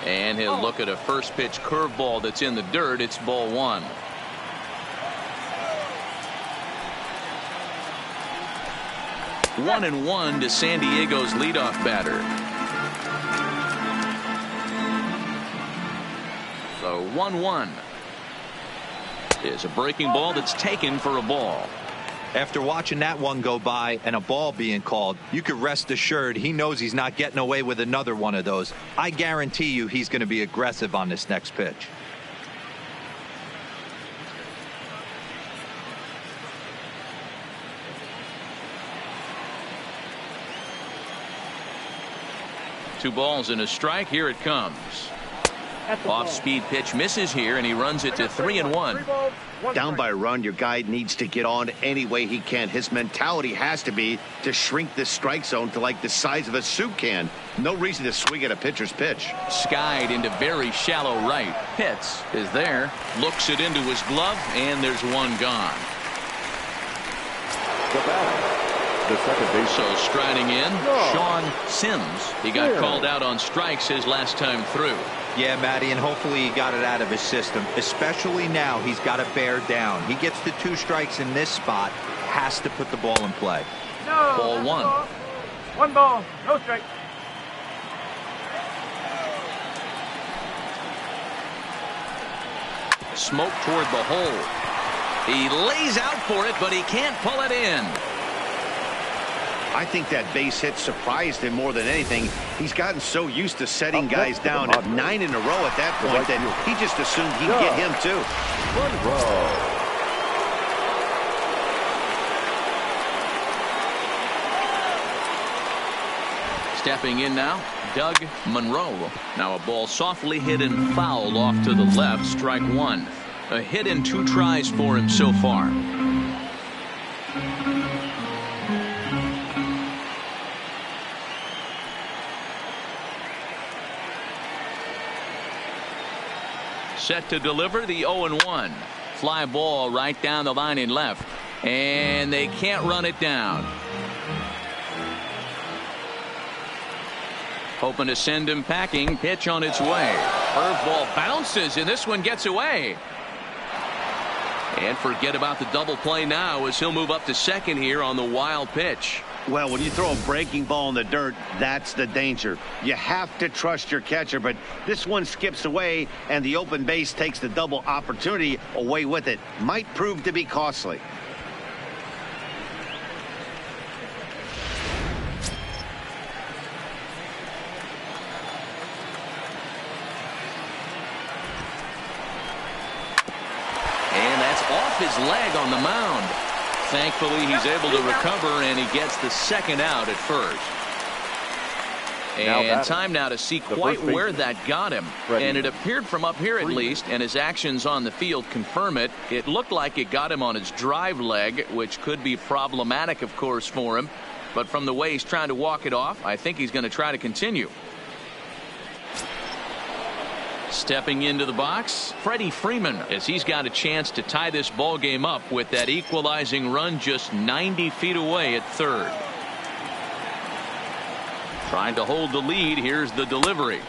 And he'll look at a first pitch curveball that's in the dirt. It's ball 1. One and 1 to San Diego's leadoff batter. So 1-1 is a breaking ball that's taken for a ball. After watching that one go by and a ball being called, you could rest assured he knows he's not getting away with another one of those. I guarantee you he's going to be aggressive on this next pitch. Two balls and a strike. Here it comes. Off-speed pitch misses here, and he runs it to 3-1. Down by a run, your guy needs to get on any way he can. His mentality has to be to shrink this strike zone to like the size of a soup can. No reason to swing at a pitcher's pitch. Skied into very shallow right. Pitts is there, looks it into his glove, and there's one gone. The batter, the second base. So striding in, Sean Sims. He got called out on strikes his last time through. Yeah, Matty, and hopefully he got it out of his system. Especially now, he's got to bear down. He gets the 2 strikes in this spot, has to put the ball in play. Ball 1. 1 ball, no strike. Smoke toward the hole. He lays out for it, but he can't pull it in. I think that base hit surprised him more than anything. He's gotten so used to setting guys down at 9 in a row at that point that he just assumed he'd get him too. Monroe. Stepping in now, Doug Monroe. Now a ball softly hit and fouled off to the left, strike 1. A hit and 2 tries for him so far. Set to deliver the 0-1. Fly ball right down the line in left. And they can't run it down. Hoping to send him packing. Pitch on its way. Curveball bounces, and this one gets away. And forget about the double play now as he'll move up to second here on the wild pitch. Well, when you throw a breaking ball in the dirt, that's the danger. You have to trust your catcher, but this one skips away, and the open base takes the double opportunity away with it. Might prove to be costly. And that's off his leg on the mound. Thankfully, he's able to recover, and he gets the second out at first. And time now to see quite where that got him. And it appeared from up here at least, and his actions on the field confirm it. It looked like it got him on his drive leg, which could be problematic, of course, for him. But from the way he's trying to walk it off, I think he's going to try to continue. Stepping into the box, Freddie Freeman, as he's got a chance to tie this ball game up with that equalizing run just 90 feet away at third. Trying to hold the lead. Here's the delivery.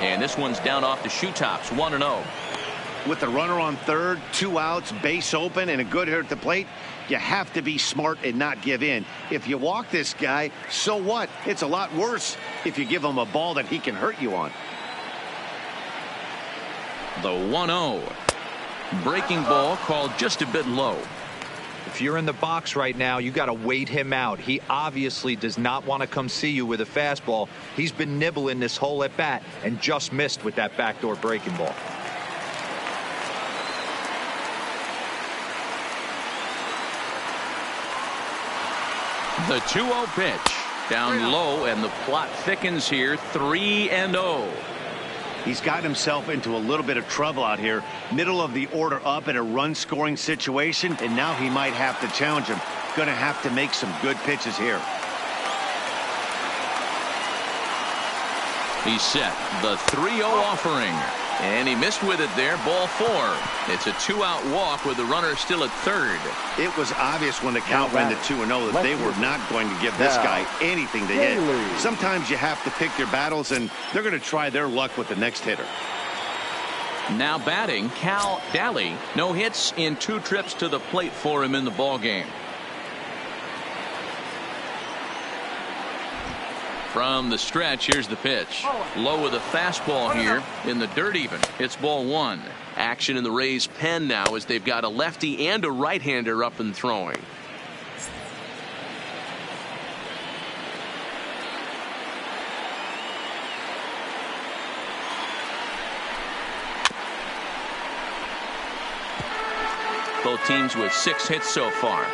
And this one's down off the shoe tops, 1-0. With the runner on third, 2 outs, base open, and a good hitter at the plate, you have to be smart and not give in. If you walk this guy, so what? It's a lot worse if you give him a ball that he can hurt you on. The 1-0. Breaking ball called just a bit low. If you're in the box right now, you got to wait him out. He obviously does not want to come see you with a fastball. He's been nibbling this whole at bat and just missed with that backdoor breaking ball. The 2-0 pitch down low, and the plot thickens here. 3-0. He's got himself into a little bit of trouble out here. Middle of the order up in a run-scoring situation, and now he might have to challenge him. Going to have to make some good pitches here. He's set. The 3-0 offering. And he missed with it there. Ball 4. It's a 2-out walk with the runner still at third. It was obvious when the count ran to 2-0 that they were not going to give this guy anything to hit. Sometimes you have to pick your battles, and they're going to try their luck with the next hitter. Now batting, Cal Daly. No hits in 2 trips to the plate for him in the ball game. From the stretch, here's the pitch. Low with a fastball here in the dirt even. It's ball 1. Action in the Rays' pen now as they've got a lefty and a right-hander up and throwing. Both teams with 6 hits so far.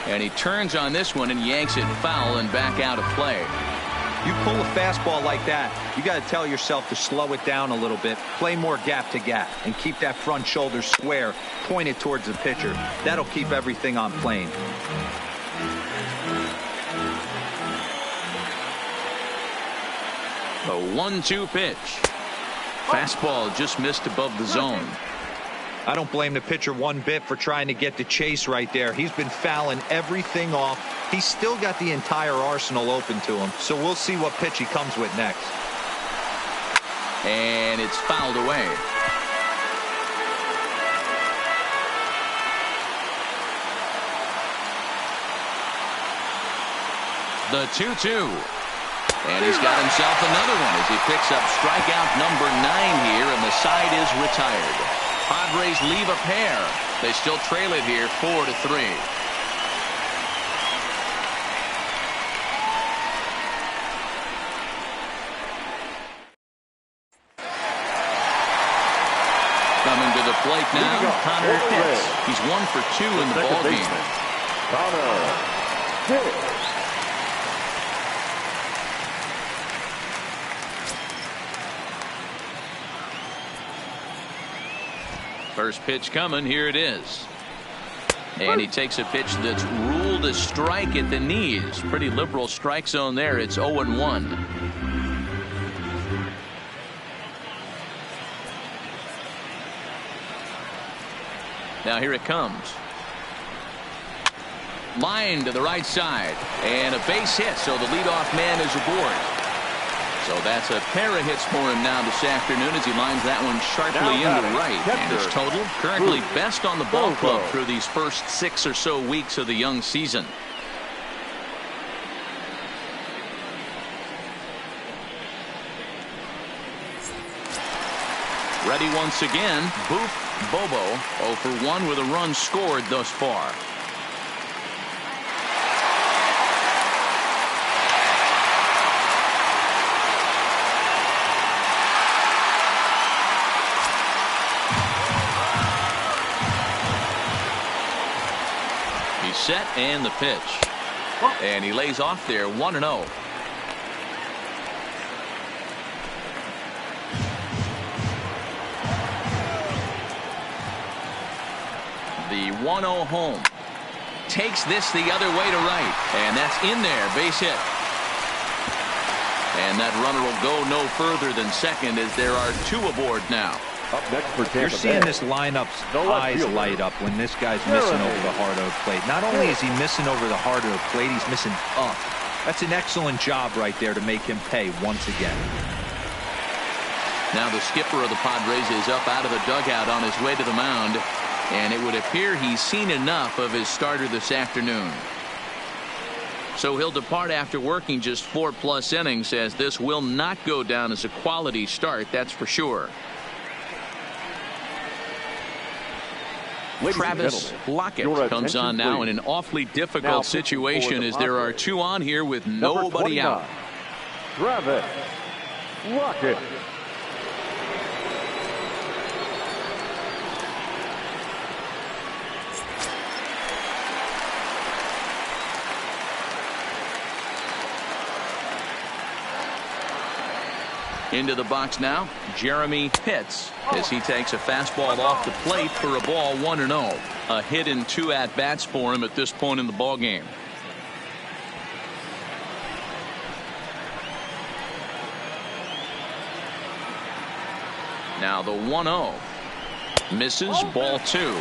And he turns on this one and yanks it foul and back out of play. You pull a fastball like that, you got to tell yourself to slow it down a little bit, play more gap to gap, and keep that front shoulder square, pointed towards the pitcher. That'll keep everything on plane. The 1-2 pitch. Fastball just missed above the zone. I don't blame the pitcher one bit for trying to get the chase right there. He's been fouling everything off. He's still got the entire arsenal open to him. So we'll see what pitch he comes with next. And it's fouled away. The 2-2. And he's got himself another one as he picks up strikeout number 9 here, and the side is retired. Padres leave a pair. They still trail it here 4-3. Coming to the plate now, Connor Hicks. He's 1 for 2 in the ball game. Connor Hicks. First pitch coming. Here it is. And he takes a pitch that's ruled a strike at the knees. Pretty liberal strike zone there. It's 0-1. Now here it comes. Line to the right side. And a base hit, so the leadoff man is aboard. So that's a pair of hits for him now this afternoon as he lines that one sharply into right. And his total currently best on the ball club through these first 6 or so weeks of the young season. Ready once again. Boop Bobo 0 for 1 with a run scored thus far. He's set and the pitch. And he lays off there 1-0. The 1-0 home. Takes this the other way to right. And that's in there. Base hit. And that runner will go no further than second as there are 2 aboard now. Up next for Tampa You're seeing Bay. this lineup's eyes light up when this guy's missing over the heart of the plate. Not only is he missing over the heart of the plate, he's missing up. That's an excellent job right there to make him pay once again. Now the skipper of the Padres is up out of the dugout on his way to the mound. And it would appear he's seen enough of his starter this afternoon. So he'll depart after working just 4+ innings, as this will not go down as a quality start, that's for sure. Travis Lockett comes on now in an awfully difficult situation as there are 2 on here with nobody out. Travis Lockett. Into the box now, Jeremy Pitts, as he takes a fastball off the plate for a ball 1-0. A hit in 2 at-bats for him at this point in the ball game. Now the 1-0 misses, ball 2.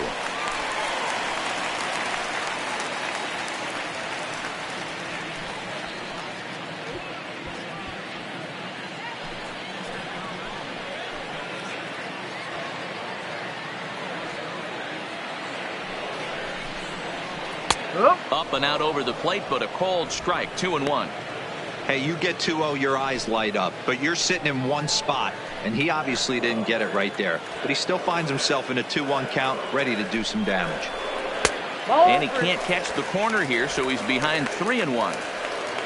Up and out over the plate, but a called strike. 2-1. Hey, you get 2-0, your eyes light up, but you're sitting in one spot, and he obviously didn't get it right there. But he still finds himself in a 2-1 count, ready to do some damage. And he can't catch the corner here, so he's behind 3-1.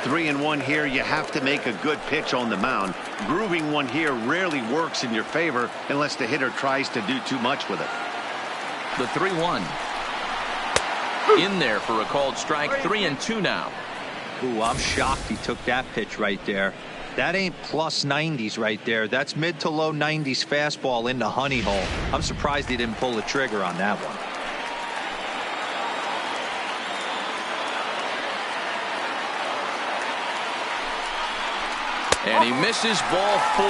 3-1 here. You have to make a good pitch on the mound. Grooving one here rarely works in your favor unless the hitter tries to do too much with it. The 3-1. In there for a called strike. 3-2 now. Ooh, I'm shocked he took that pitch right there. That ain't plus 90s right there. That's mid to low 90s fastball in the honey hole. I'm surprised he didn't pull the trigger on that one. And he misses ball 4.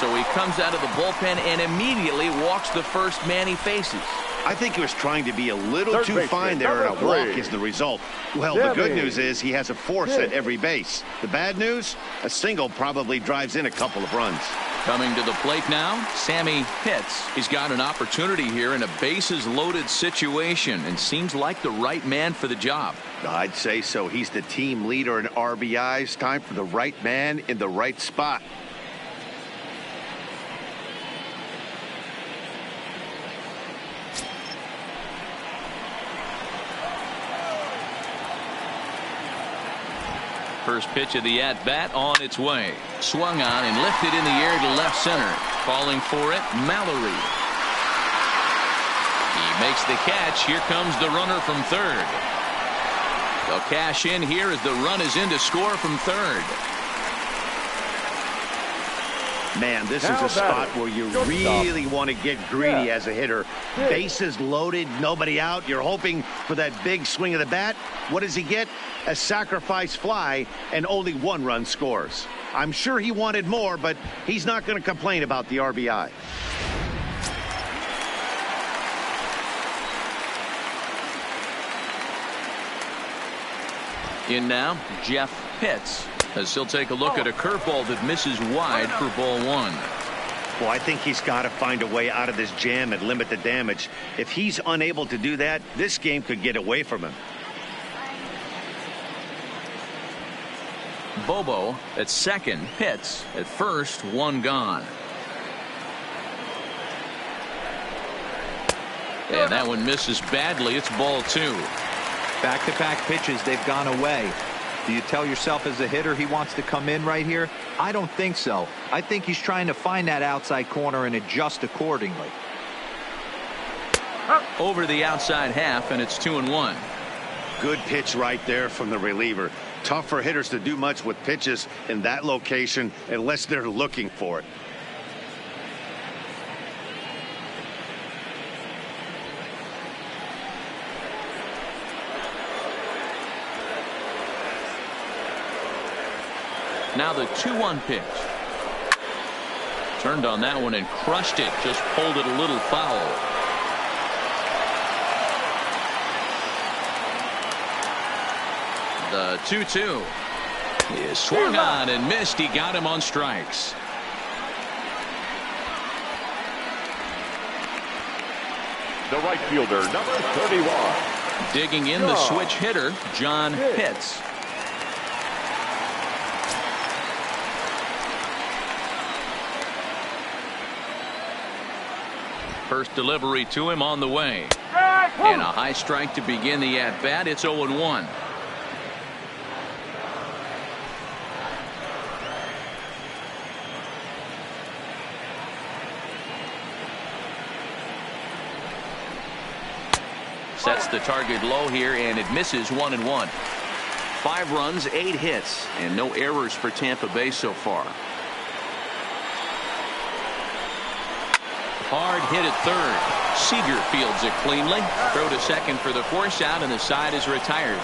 So he comes out of the bullpen and immediately walks the first man he faces. I think he was trying to be a little too fine there, and a walk is the result. Well, the good news is he has a force at every base. The bad news, a single probably drives in a couple of runs. Coming to the plate now, Sammy Pitts. He's got an opportunity here in a bases loaded situation and seems like the right man for the job. I'd say so. He's the team leader in RBIs. Time for the right man in the right spot. First pitch of the at-bat on its way. Swung on and lifted in the air to left center. Calling for it, Mallory. He makes the catch. Here comes the runner from third. They'll cash in here as the run is in to score from third. Man, this is a spot where you really want to get greedy as a hitter. Bases loaded, nobody out. You're hoping for that big swing of the bat. What does he get? A sacrifice fly, and only 1 run scores. I'm sure he wanted more, but he's not going to complain about the RBI. In now, Jeff Pitts, as he'll take a look at a curveball that misses wide for ball one. Well, I think he's got to find a way out of this jam and limit the damage. If he's unable to do that, this game could get away from him. Bobo at second, Pitts at first, one gone. And that one misses badly. It's ball two. Back-to-back pitches, they've gone away. Do you tell yourself as a hitter he wants to come in right here? I don't think so. I think he's trying to find that outside corner and adjust accordingly. Over the outside half, and it's 2-1. Good pitch right there from the reliever. Tough for hitters to do much with pitches in that location unless they're looking for it. Now the 2-1 pitch. Turned on that one and crushed it. Just pulled it a little foul. The 2-2 is swung on and missed. He got him on strikes. The right fielder, number 31. Digging in the switch hitter, John Pitts. First delivery to him on the way. And a high strike to begin the at-bat. It's 0-1. Sets the target low here, and it misses 1-1. 5 runs, 8 hits, and no errors for Tampa Bay so far. Hard hit at third. Seager fields it cleanly. Throw to second for the force out, and the side is retired.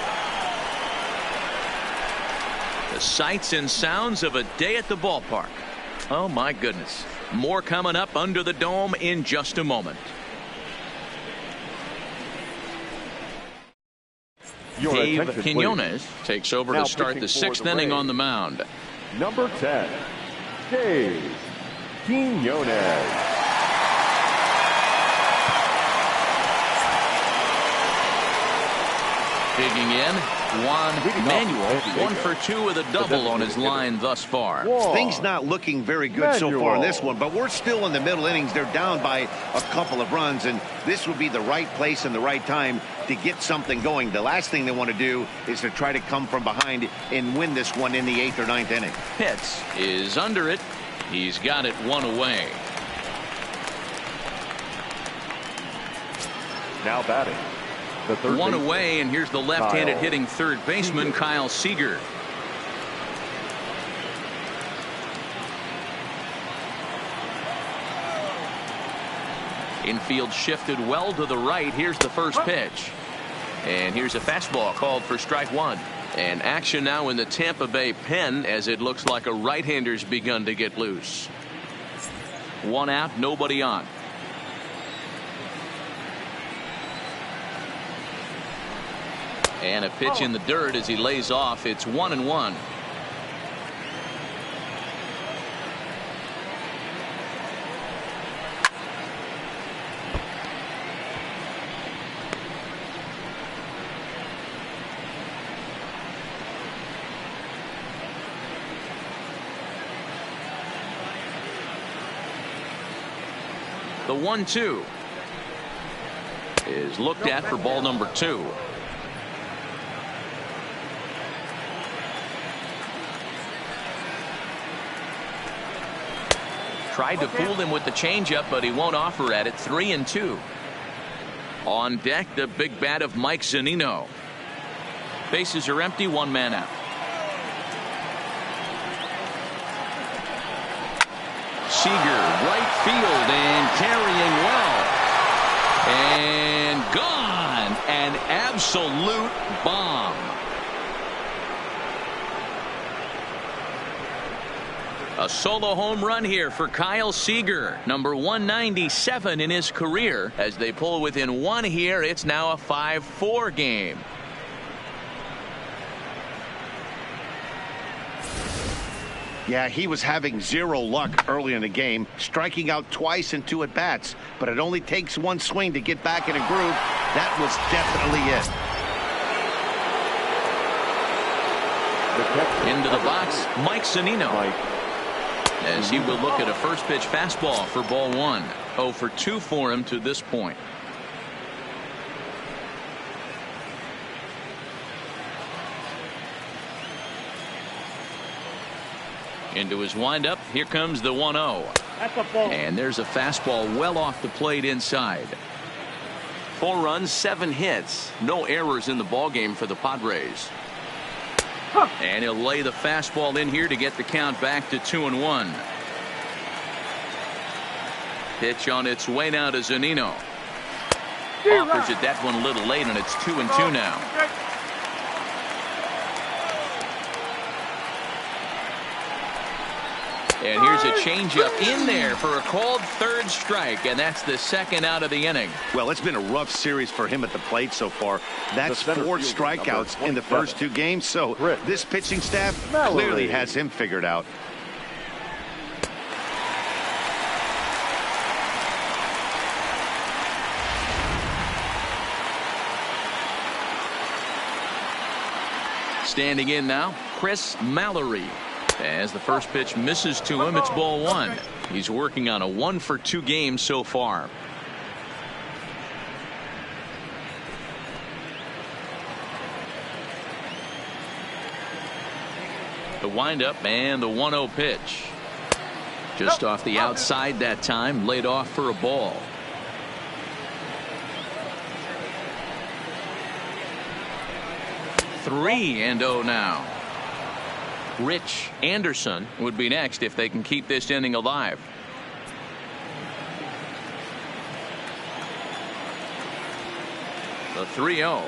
The sights and sounds of a day at the ballpark. Oh my goodness. More coming up under the dome in just a moment. Dave Quinones takes over to start the 6th inning on the mound. Number 10, Dave Quinones. Digging in, Juan Manuel, 1 for 2 with a double on his line thus far. Things not looking very good so far in this one, but we're still in the middle innings. They're down by a couple of runs, and this would be the right place and the right time to get something going. The last thing they want to do is to try to come from behind and win this one in the 8th or 9th inning. Pitts is under it. He's got it 1 away. Now batting. The third 1 baseman, away, and here's the left-handed hitting third baseman, Kyle Seager. Infield shifted well to the right. Here's the first pitch. And here's a fastball called for strike 1. And action now in the Tampa Bay pen as it looks like a right-hander's begun to get loose. 1 out, nobody on. And a pitch in the dirt as he lays off. It's 1-1. The 1-2 is looked at for ball number 2. Tried to fool him with the changeup, but he won't offer at it. 3-2. On deck, the big bat of Mike Zunino. Bases are empty, 1 man out. Seager, right field, and carrying well. And gone. An absolute bomb. A solo home run here for Kyle Seager, number 197 in his career. As they pull within 1 here, it's now a 5-4 game. Yeah, he was having zero luck early in the game, striking out twice in 2 at-bats. But it only takes one swing to get back in a groove. That was definitely it. Into the box, Mike Zunino. As he will look at a first pitch fastball for ball 1. 0 for 2 for him to this point. Into his windup. Here comes the 1-0. That's a ball. And there's a fastball well off the plate inside. 4 runs, 7 hits. No errors in the ballgame for the Padres. And he'll lay the fastball in here to get the count back to 2-1. Pitch on its way now to Zunino. Offers it that one a little late, and it's 2-2 now. And here's a changeup in there for a called third strike, and that's the second out of the inning. Well, it's been a rough series for him at the plate so far. That's 4 strikeouts in the first 2 games, so this pitching staff clearly has him figured out. Standing in now, Chris Mallory. As the first pitch misses to him, it's ball 1. He's working on a 1 for 2 game so far. The windup and the 1-0 pitch. Just off the outside that time, laid off for a ball. Three and 0 now. Rich Anderson would be next if they can keep this inning alive. The 3-0.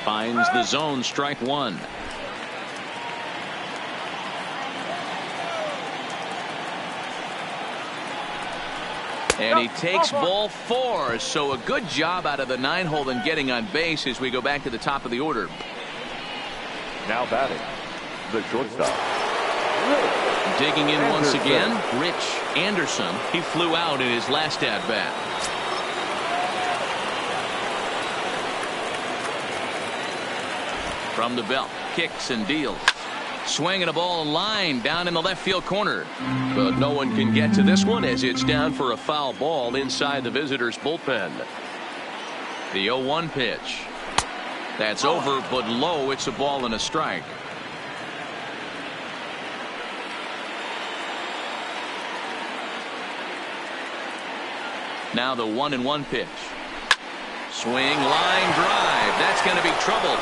Finds the zone, strike 1. And he takes ball 4. So a good job out of the 9-hole in getting on base as we go back to the top of the order. Now batting, the shortstop. Digging in once again, Rich Anderson. He flew out in his last at bat. From the belt, kicks and deals. Swinging a ball in line down in the left field corner. But no one can get to this one as it's down for a foul ball inside the visitors' bullpen. The 0-1 pitch. That's over, but low. It's a ball and a strike. Now the 1-1 pitch. Swing, line drive. That's going to be trouble.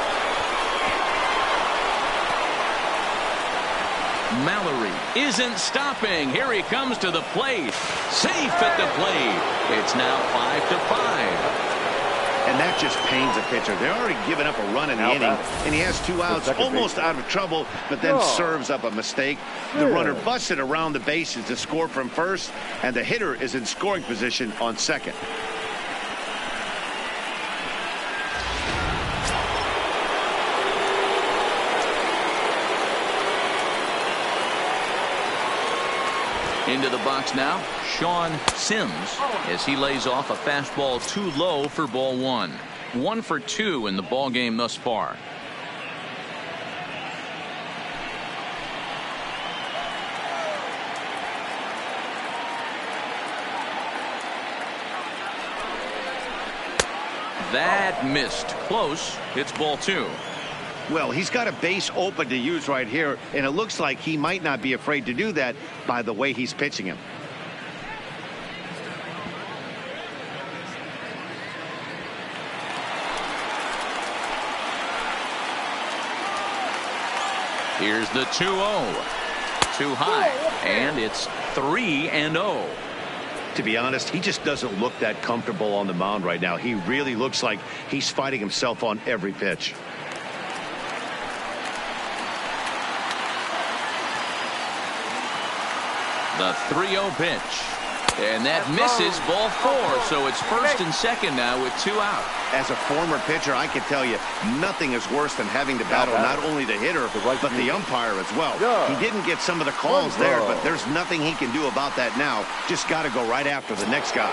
Mallory isn't stopping. Here he comes to the plate. Safe at the plate. It's now 5-5. And that just pains a pitcher. They're already giving up a run in the inning, and he has 2 outs, almost out of trouble, but then serves up a mistake. The runner busted around the bases to score from first, and the hitter is in scoring position on second. Into the box now, Sean Sims, as he lays off a fastball too low for ball 1. 1 for 2 in the ball game thus far. That missed. Close. It's ball 2. Well, he's got a base open to use right here, and it looks like he might not be afraid to do that by the way he's pitching him. Here's the 2-0. Too high, and it's 3-0. To be honest, he just doesn't look that comfortable on the mound right now. He really looks like he's fighting himself on every pitch. The 3-0 pitch. And that misses, ball 4. So it's first and second now with 2 out. As a former pitcher, I can tell you, nothing is worse than having to battle not only the hitter, but the umpire as well. He didn't get some of the calls there, but there's nothing he can do about that now. Just got to go right after the next guy.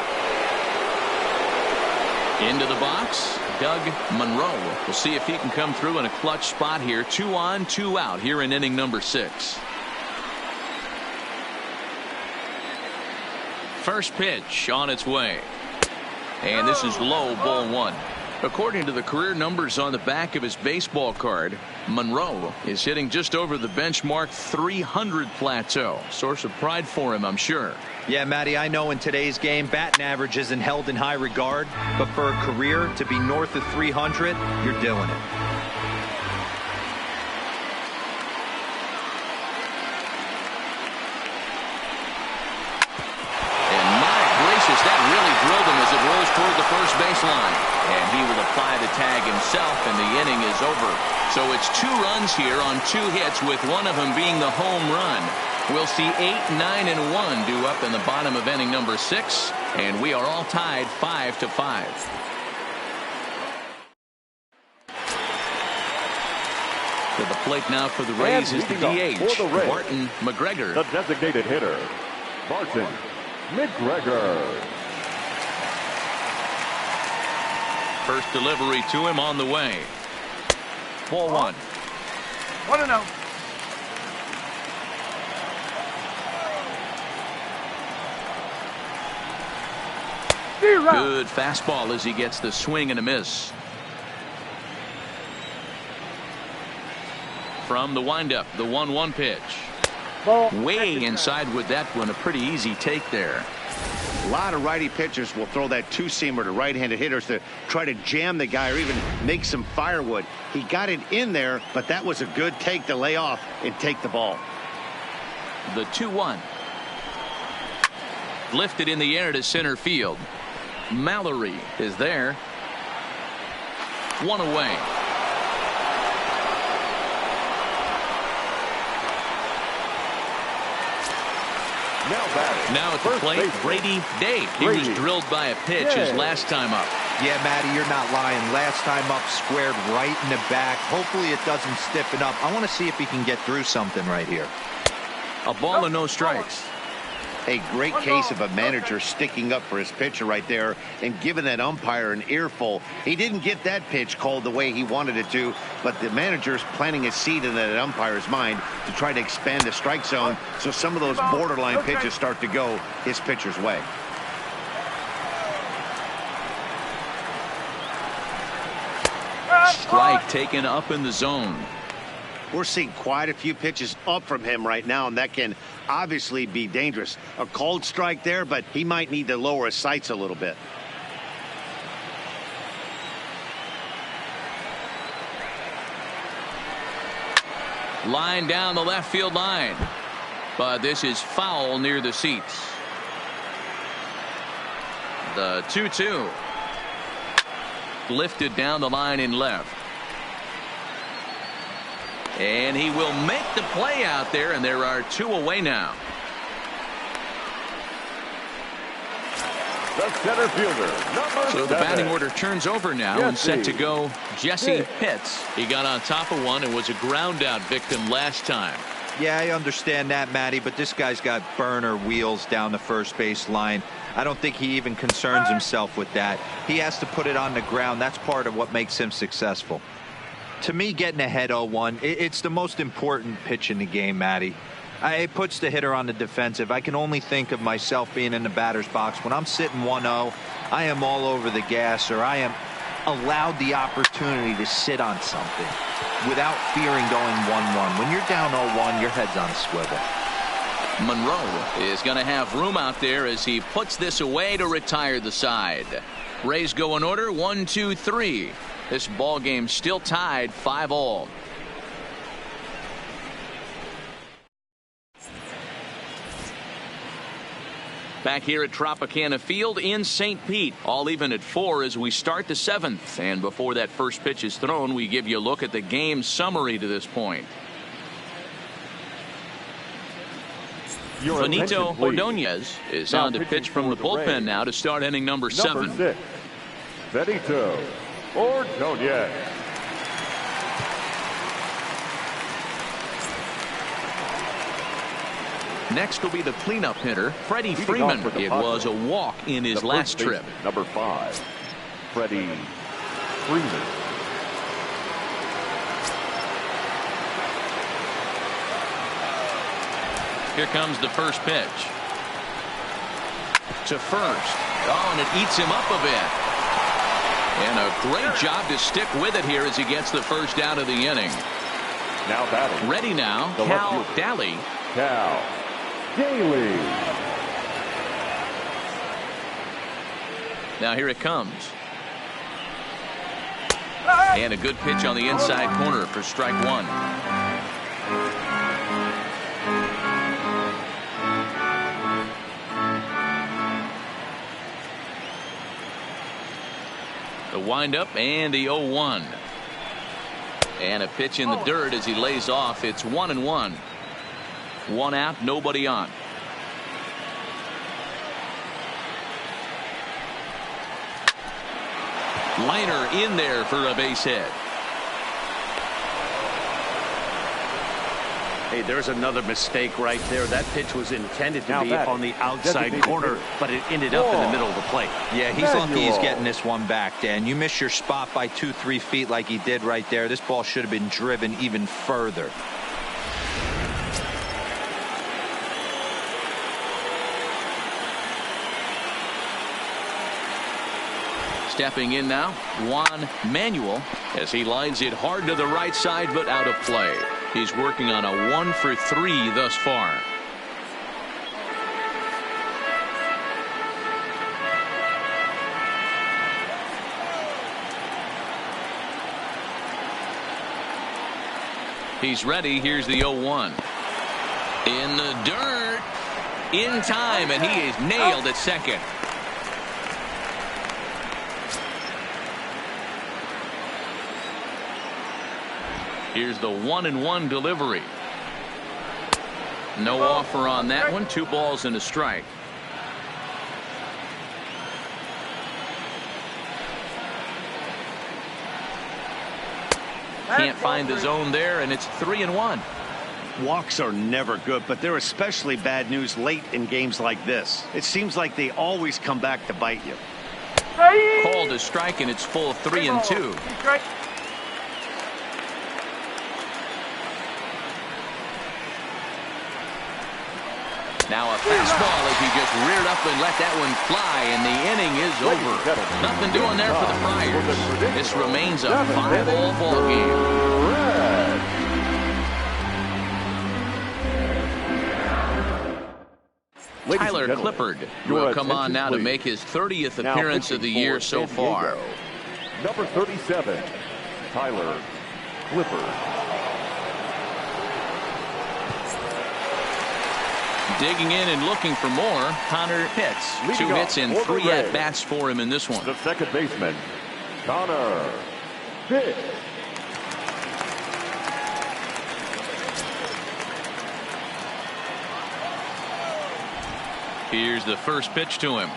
Into the box, Doug Monroe. We'll see if he can come through in a clutch spot here. 2 on, 2 out here in inning number 6. First pitch on its way. And this is low, ball 1. According to the career numbers on the back of his baseball card, Monroe is hitting just over the benchmark 300 plateau. Source of pride for him, I'm sure. Yeah, Matty, I know in today's game, batting average isn't held in high regard, but for a career to be north of 300, you're doing it. That really drilled him as it rolls toward the first baseline. And he will apply the tag himself, and the inning is over. So it's 2 runs here on 2 hits, with one of them being the home run. We'll see 8, 9, and 1 due up in the bottom of inning number 6, and we are all tied 5-5. To the plate now for the Rays is the DH, Barton McGregor. The designated hitter, Barton McGregor. First delivery to him on the way. Ball 1. 1-0. Good fastball as he gets the swing and a miss. From the windup, the 1-1 pitch. Way inside with that one. A pretty easy take there. A lot of righty pitchers will throw that 2-seamer to right-handed hitters to try to jam the guy or even make some firewood. He got it in there, but that was a good take to lay off and take the ball. The 2-1. Lifted in the air to center field. Mallory is there. 1 away. Now at the plate, Brady Day. He was drilled by a pitch his last time up. Yeah, Matty, you're not lying. Last time up, squared right in the back. Hopefully it doesn't stiffen up. I want to see if he can get through something right here. A ball and no strikes. A great case of a manager sticking up for his pitcher right there and giving that umpire an earful. He didn't get that pitch called the way he wanted it to, but the manager's planting a seed in that umpire's mind to try to expand the strike zone so some of those borderline pitches start to go his pitcher's way. Strike taken up in the zone. We're seeing quite a few pitches up from him right now, and that can obviously be dangerous. A called strike there, but he might need to lower his sights a little bit. Line down the left field line, but this is foul near the seats. The 2-2. Lifted down the line in left. And he will make the play out there, and there are 2 away now. The center fielder, number 7. So the batting order turns over now, and set to go Jesse Pitts. He got on top of one and was a ground out victim last time. Yeah, I understand that, Matty, but this guy's got burner wheels down the first base line. I don't think he even concerns himself with that. He has to put it on the ground. That's part of what makes him successful. To me, getting ahead 0-1, it's the most important pitch in the game, Matty. It puts the hitter on the defensive. I can only think of myself being in the batter's box. When I'm sitting 1-0, I am all over the gas, or I am allowed the opportunity to sit on something without fearing going 1-1. When you're down 0-1, your head's on a swivel. Monroe is going to have room out there as he puts this away to retire the side. Rays go in order, 1, 2, 3. This ball game still tied 5-all. Back here at Tropicana Field in St. Pete, all even at 4 as we start the 7th. And before that first pitch is thrown, we give you a look at the game summary to this point. Benito Ordonez is on to pitch from the bullpen now to start inning number 7. Number 6, Benito Ordonez. Next will be the cleanup hitter, Freddie Freeman. It was a walk in his last trip. Number 5, Freddie Freeman. Here comes the first pitch. To first. Oh, and it eats him up a bit. And a great job to stick with it here as he gets the first out of the inning. Now batting. Ready now, Cal Daly. Cal Daly. Now here it comes. And a good pitch on the inside corner for strike 1. The windup and the 0-1. And a pitch in the dirt as he lays off. It's 1-1. 1 out, nobody on. Liner in there for a base hit. Hey, there's another mistake right there. That pitch was intended to be on the outside corner, but it ended up in the middle of the plate. Yeah, he's lucky he's getting this one back, Dan. You miss your spot by 2-3 feet like he did right there. This ball should have been driven even further. Stepping in now, Juan Manuel, as he lines it hard to the right side, but out of play. He's working on a 1 for 3 thus far. He's ready. Here's the 0-1. In the dirt. In time, and he is nailed at second. Here's the 1-1 delivery. No offer on that one. 2 balls and a strike. Can't find the zone there, and it's 3-1. Walks are never good, but they're especially bad news late in games like this. It seems like they always come back to bite you. Called a strike, and it's full 3-2. Now a fastball as he just reared up and let that one fly, and the inning is over. Nothing doing there for the Friars. This remains a 5-all ball game. Tyler Clippard will come on now to make his 30th appearance of the year so far. Number 37, Tyler Clippard. Digging in and looking for more, Connor Pitts. 2 hits and 3 at-bats for him in this one. The second baseman, Connor Pitts. Here's the first pitch to him.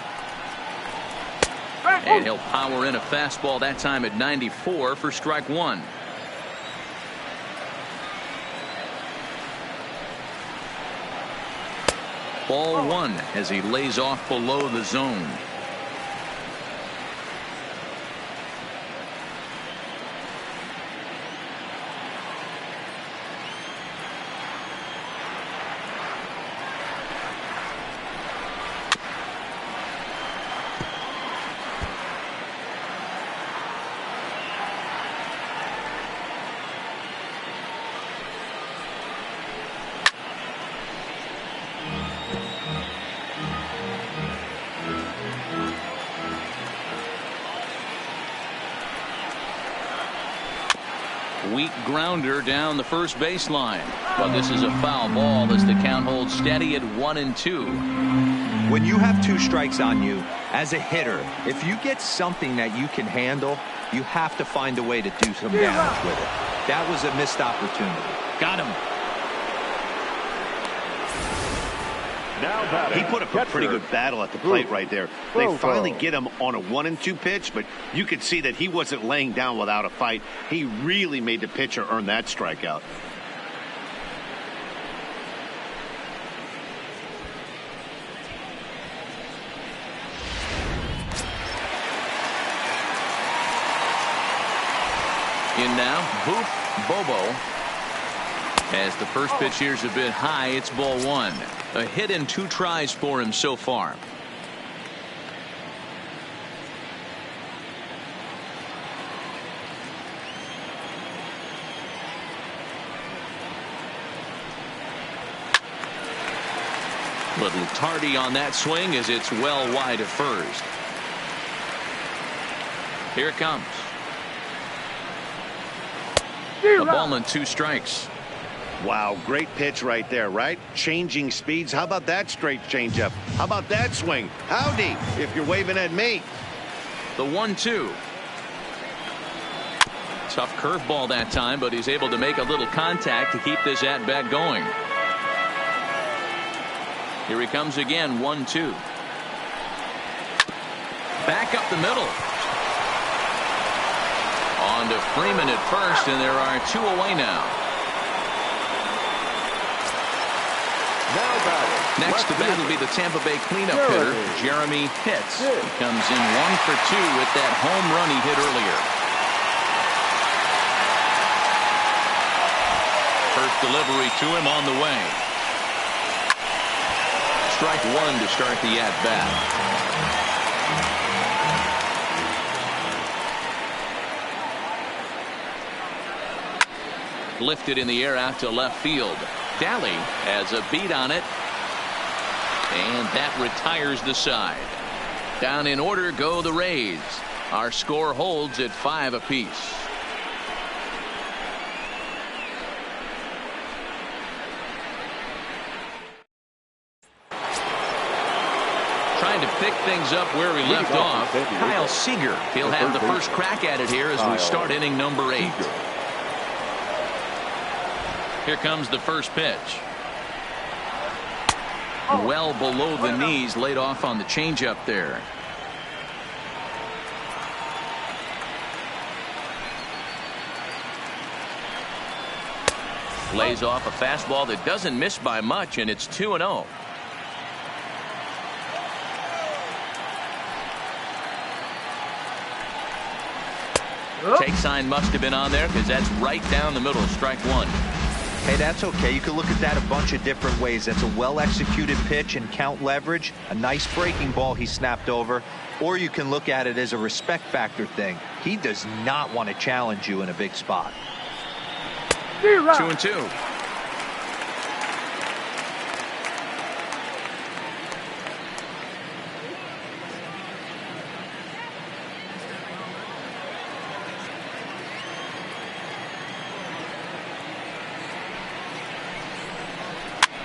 And he'll power in a fastball that time at 94 for strike 1. Ball 1 as he lays off below the zone. Weak grounder down the first baseline. But this is a foul ball as the count holds steady at 1-2. When you have 2 strikes on you, as a hitter, if you get something that you can handle, you have to find a way to do some damage with it. That was a missed opportunity. Got him. He put up a pretty good battle at the plate right there. They finally get him on a 1-2 pitch, but you could see that he wasn't laying down without a fight. He really made the pitcher earn that strikeout. In now, Boop Bobo. As the first pitch here is a bit high, it's ball one. A hit in 2 tries for him so far. Little tardy on that swing as it's well wide of first. Here it comes. A ball and 2 strikes. Wow, great pitch right there, right? Changing speeds. How about that straight changeup? How about that swing? Howdy, if you're waving at me. The 1-2. Tough curveball that time, but he's able to make a little contact to keep this at bat going. Here he comes again, 1-2. Back up the middle. On to Freeman at first, and there are 2 away now. Next to bat will be the Tampa Bay cleanup hitter, Jeremy Pitts. He comes in 1 for 2 with that home run he hit earlier. First delivery to him on the way. Strike 1 to start the at-bat. Lifted in the air out to left field. Daly has a beat on it, and that retires the side. Down in order go the Rays. Our score holds at 5 apiece. Trying to pick things up where he left off, Kyle Seager. He'll have the first crack at it here as we start inning number 8. Here comes the first pitch. Well below the knees, laid off on the changeup there. Lays off a fastball that doesn't miss by much, and it's 2-0. Take sign must have been on there because that's right down the middle. Strike 1. Hey, that's okay. You can look at that a bunch of different ways. That's a well-executed pitch and count leverage, a nice breaking ball he snapped over, or you can look at it as a respect factor thing. He does not want to challenge you in a big spot. 2-2.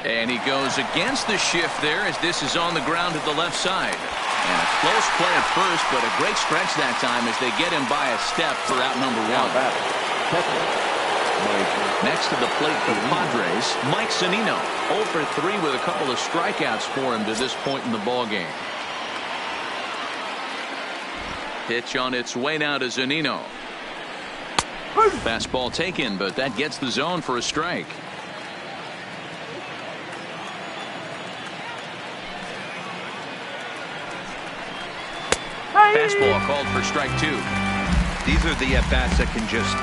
And he goes against the shift there as this is on the ground to the left side. And a close play at first, but a great stretch that time as they get him by a step for out number 1. Next to the plate for the Padres, Mike Zunino. 0 for 3 with a couple of strikeouts for him to this point in the ballgame. Pitch on its way now to Zunino. Fastball taken, but that gets the zone for a strike. Fastball called for strike 2. These are the at-bats that can just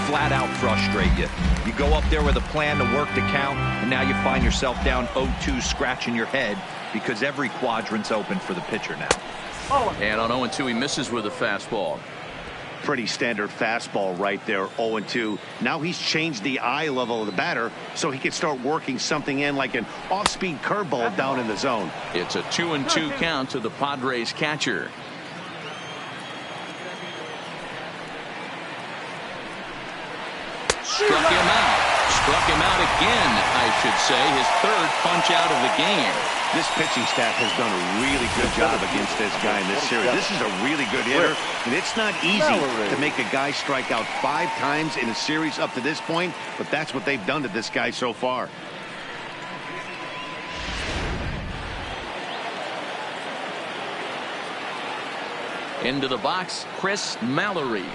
flat out frustrate you. You go up there with a plan to work the count, and now you find yourself down 0-2 scratching your head because every quadrant's open for the pitcher now. And on 0-2 he misses with a fastball. Pretty standard fastball right there, 0-2. Now he's changed the eye level of the batter so he can start working something in like an off-speed curveball down in the zone. It's a 2-2 count to the Padres catcher. Struck him out again, I should say. His 3rd punch out of the game. This pitching staff has done a really good job against this guy in this series. This is a really good hitter, and it's not easy to make a guy strike out 5 times in a series up to this point, but that's what they've done to this guy so far. Into the box, Chris Mallory.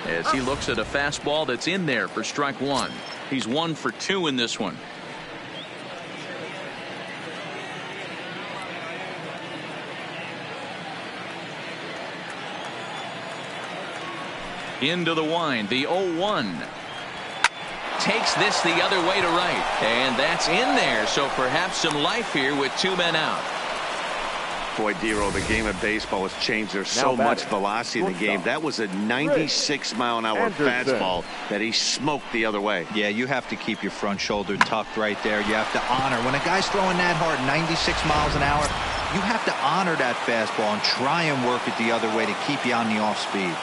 As he looks at a fastball that's in there for strike one. He's 1 for 2 in this one. Into the wind, the 0-1. Takes this the other way to right. And that's in there, so perhaps some life here with 2 men out. Boy, Dero, the game of baseball has changed. There's so much velocity in the game. That was a 96-mile-an-hour fastball that he smoked the other way. Yeah, you have to keep your front shoulder tucked right there. You have to honor. When a guy's throwing that hard, 96 miles an hour, you have to honor that fastball and try and work it the other way to keep you on the off speed.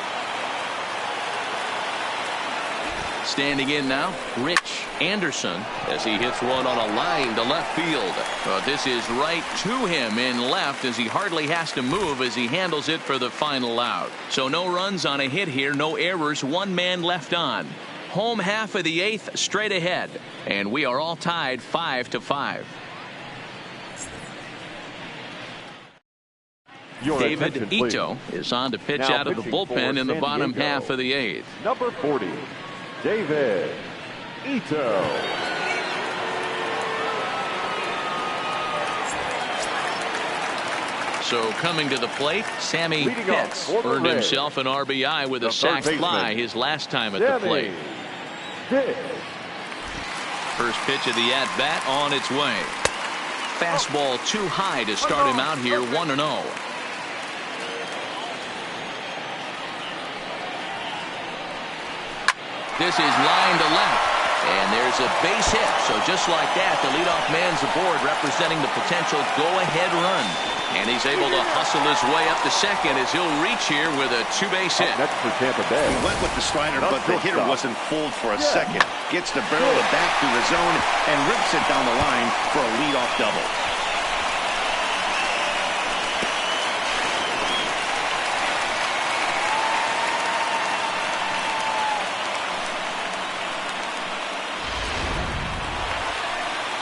Standing in now, Rich Anderson, as he hits one on a line to left field. But this is right to him in left, as he hardly has to move as he handles it for the final out. So no runs on a hit here, no errors, 1 man left on. Home half of the 8th straight ahead, and we are all tied 5-5. David Ito is on to pitch out of the bullpen in the bottom half of the 8th. Number 40. David Ito. So coming to the plate, Sammy Pitts earned himself an RBI with a sac fly his last time at the plate. First pitch of the at-bat on its way. Fastball too high to start him out here, 1-0. This is line to left, and there's a base hit. So just like that, the leadoff man's aboard, representing the potential go-ahead run. And he's able to hustle his way up to second as he'll reach here with a 2-base hit. Next for Tampa Bay. He went with the slider, but the hitter wasn't fooled for a second. Gets the barrel of the bat through the zone and rips it down the line for a leadoff double.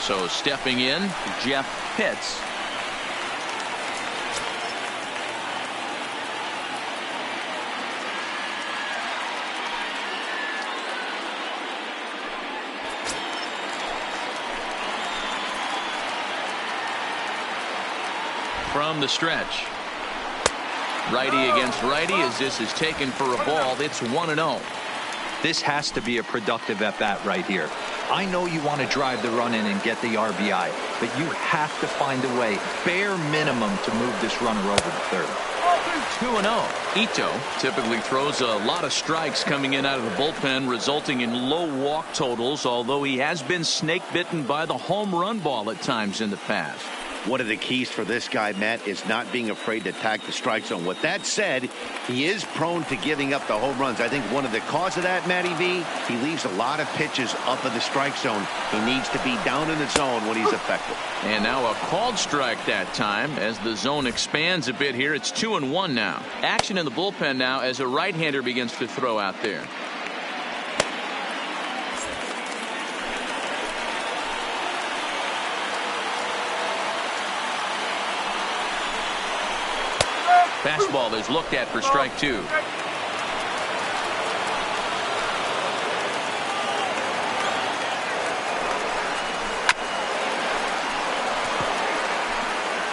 So stepping in, Jeff Pitts. From the stretch. Righty against righty as this is taken for a ball. It's 1-0. This has to be a productive at-bat right here. I know you want to drive the run in and get the RBI, but you have to find a way, bare minimum, to move this runner over to third. 2-0. Ito typically throws a lot of strikes coming in out of the bullpen, resulting in low walk totals, although he has been snake bitten by the home run ball at times in the past. One of the keys for this guy, Matt, is not being afraid to attack the strike zone. With that said, he is prone to giving up the home runs. I think one of the cause of that, Matty V, he leaves a lot of pitches up in the strike zone. He needs to be down in the zone when he's effective. And now a called strike that time as the zone expands a bit here. It's 2-1 now. Action in the bullpen now as a right-hander begins to throw out there. Fastball is looked at for strike 2.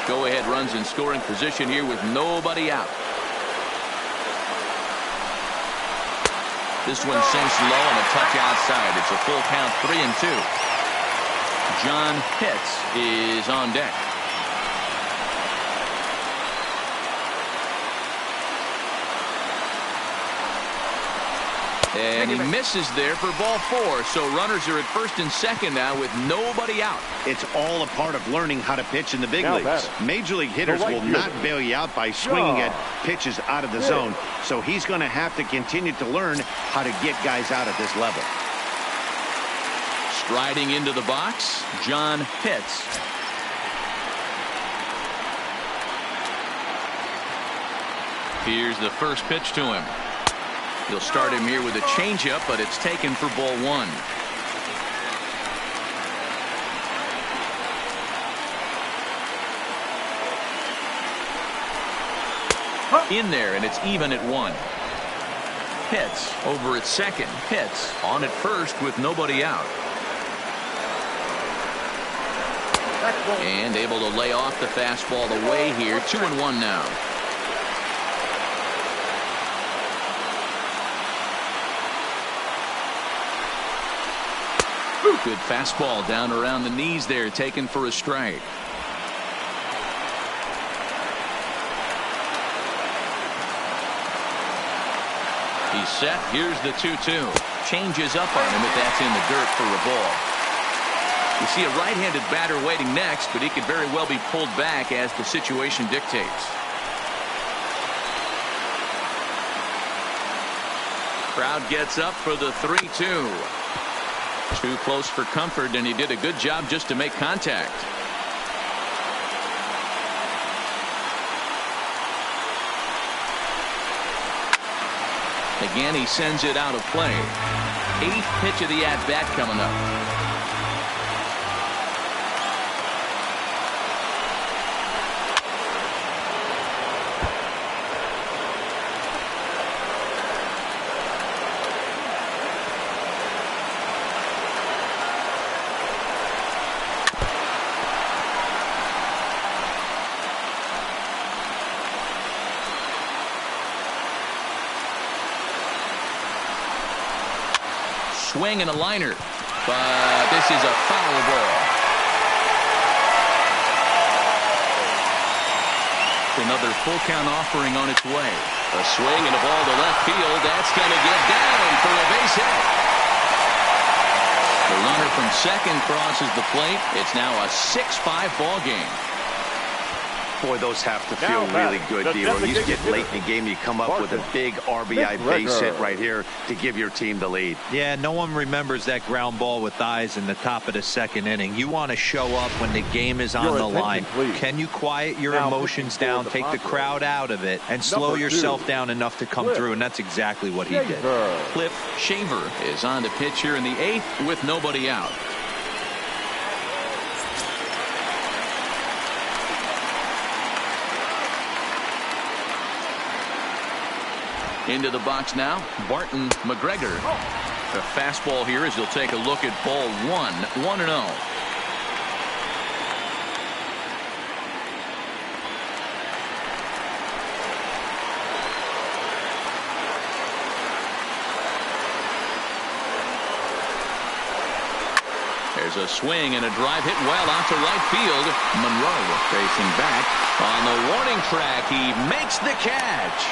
Go-ahead runs in scoring position here with nobody out. This one sinks low and a touch outside. It's a full count, 3-2. John Pitts is on deck. And he misses there for ball 4. So runners are at first and second now with nobody out. It's all a part of learning how to pitch in the big leagues. Major league hitters will not bail you out by swinging at pitches out of the zone. So he's going to have to continue to learn how to get guys out at this level. Striding into the box, John Pitts. Here's the first pitch to him. He'll start him here with a changeup, but it's taken for ball 1. In there, and it's even at 1. Hits over at second. Hits on at first with nobody out. And able to lay off the fastball away here. 2-1 now. Good fastball down around the knees there, taken for a strike. He's set. Here's the 2-2. Changes up on him if that's in the dirt for a ball. You see a right-handed batter waiting next, but he could very well be pulled back as the situation dictates. Crowd gets up for the 3-2. Too close for comfort, and he did a good job just to make contact. Again, he sends it out of play. 8th pitch of the at-bat coming up. Swing and a liner, but this is a foul ball. Another full count offering on its way. A swing and a ball to left field. That's going to get down for a base hit. The runner from second crosses the plate. It's now a 6-5 ball game. Boy, those have to feel really good, Dero. You get late in the game, you come up with a big RBI base hit right here to give your team the lead. Yeah, no one remembers that ground ball with eyes in the top of the second inning. You want to show up when the game is on the line. Can you quiet your emotions down, take the crowd out of it, and slow yourself down enough to come through? And that's exactly what he did. Cliff Shaver is on the pitch here in the 8th with nobody out. Into the box now, Barton McGregor. A fastball here as he'll take a look at ball 1, 1-0. There's a swing and a drive hit well out to right field. Monroe facing back on the warning track. He makes the catch.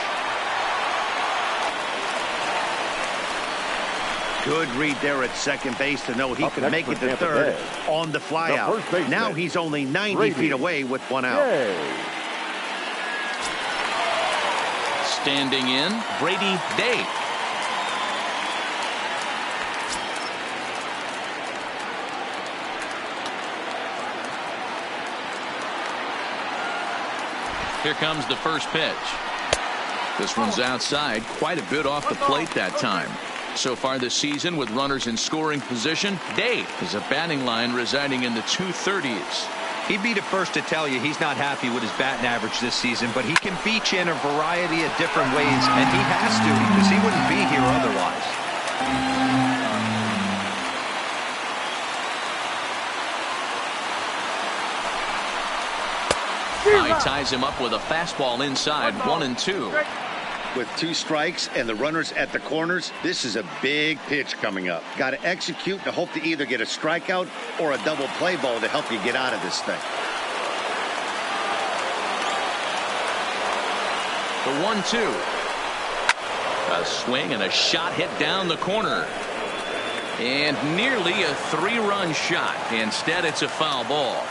Good read there at second base to know he could make it to third on the flyout. Now he's only 90 feet away with 1 out. Standing in, Brady Day. Here comes the first pitch. This one's outside, quite a bit off the plate that time. So far this season with runners in scoring position, Day is a batting line residing in the 230s. He'd be the first to tell you he's not happy with his batting average this season, but he can beat you in a variety of different ways, and he has to because he wouldn't be here otherwise. He ties him up with a fastball inside, 1-2. With 2 strikes and the runners at the corners, this is a big pitch coming up. Got to execute to hope to either get a strikeout or a double play ball to help you get out of this thing. The 1-2. A swing and a shot hit down the corner. And nearly a 3-run shot. Instead, it's a foul ball.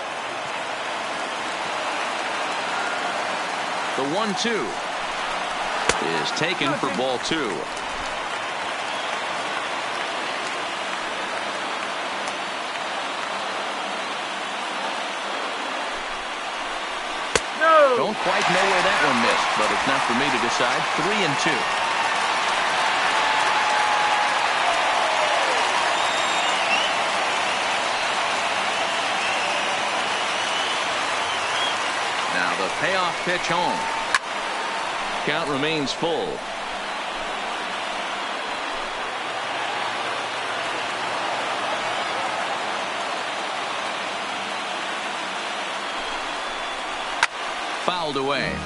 The 1-2. Is taken for ball 2. No. Don't quite know where that one missed, but it's not for me to decide. 3-2. Now the payoff pitch home. count remains full. Fouled away.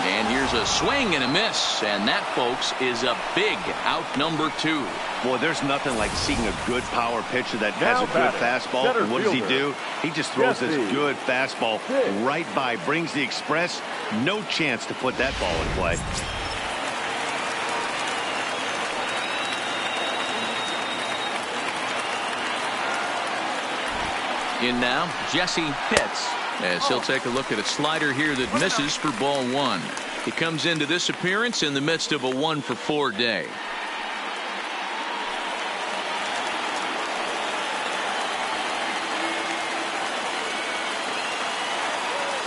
And here's a swing and a miss, and that, folks, is a big out number 2. Well, there's nothing like seeing a good power pitcher that has a good fastball. And what does he do? He just throws this good fastball right by, brings the express. No chance to put that ball in play. In now, Jesse Pitts, as he'll take a look at a slider here that misses for ball 1. He comes into this appearance in the midst of a 1-for-4 day.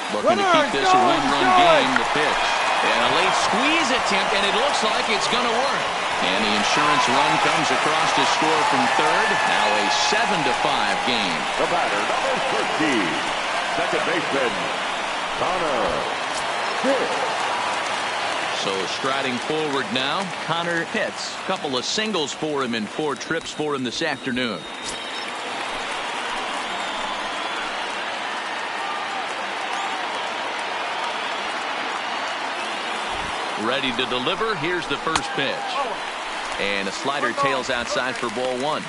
Looking to keep this a 1-run game, the pitch. And a late squeeze attempt, and it looks like it's going to work. And the insurance run comes across to score from third. Now a 7-5 game. The batter, number 13, second baseman, Connor Pitts. So striding forward now, Connor Pitts. Couple of singles for him and 4 trips for him this afternoon. Ready to deliver. Here's the first pitch. And a slider tails outside for ball 1.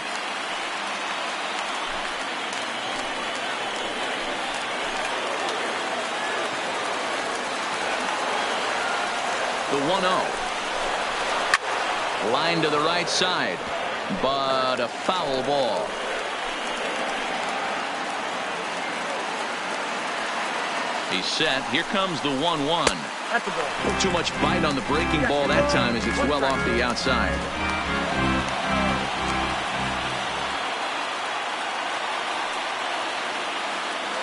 The 1-0. Line to the right side, but a foul ball. He's set. Here comes the 1-1. Too much bite on the breaking ball that time as it's well off the outside.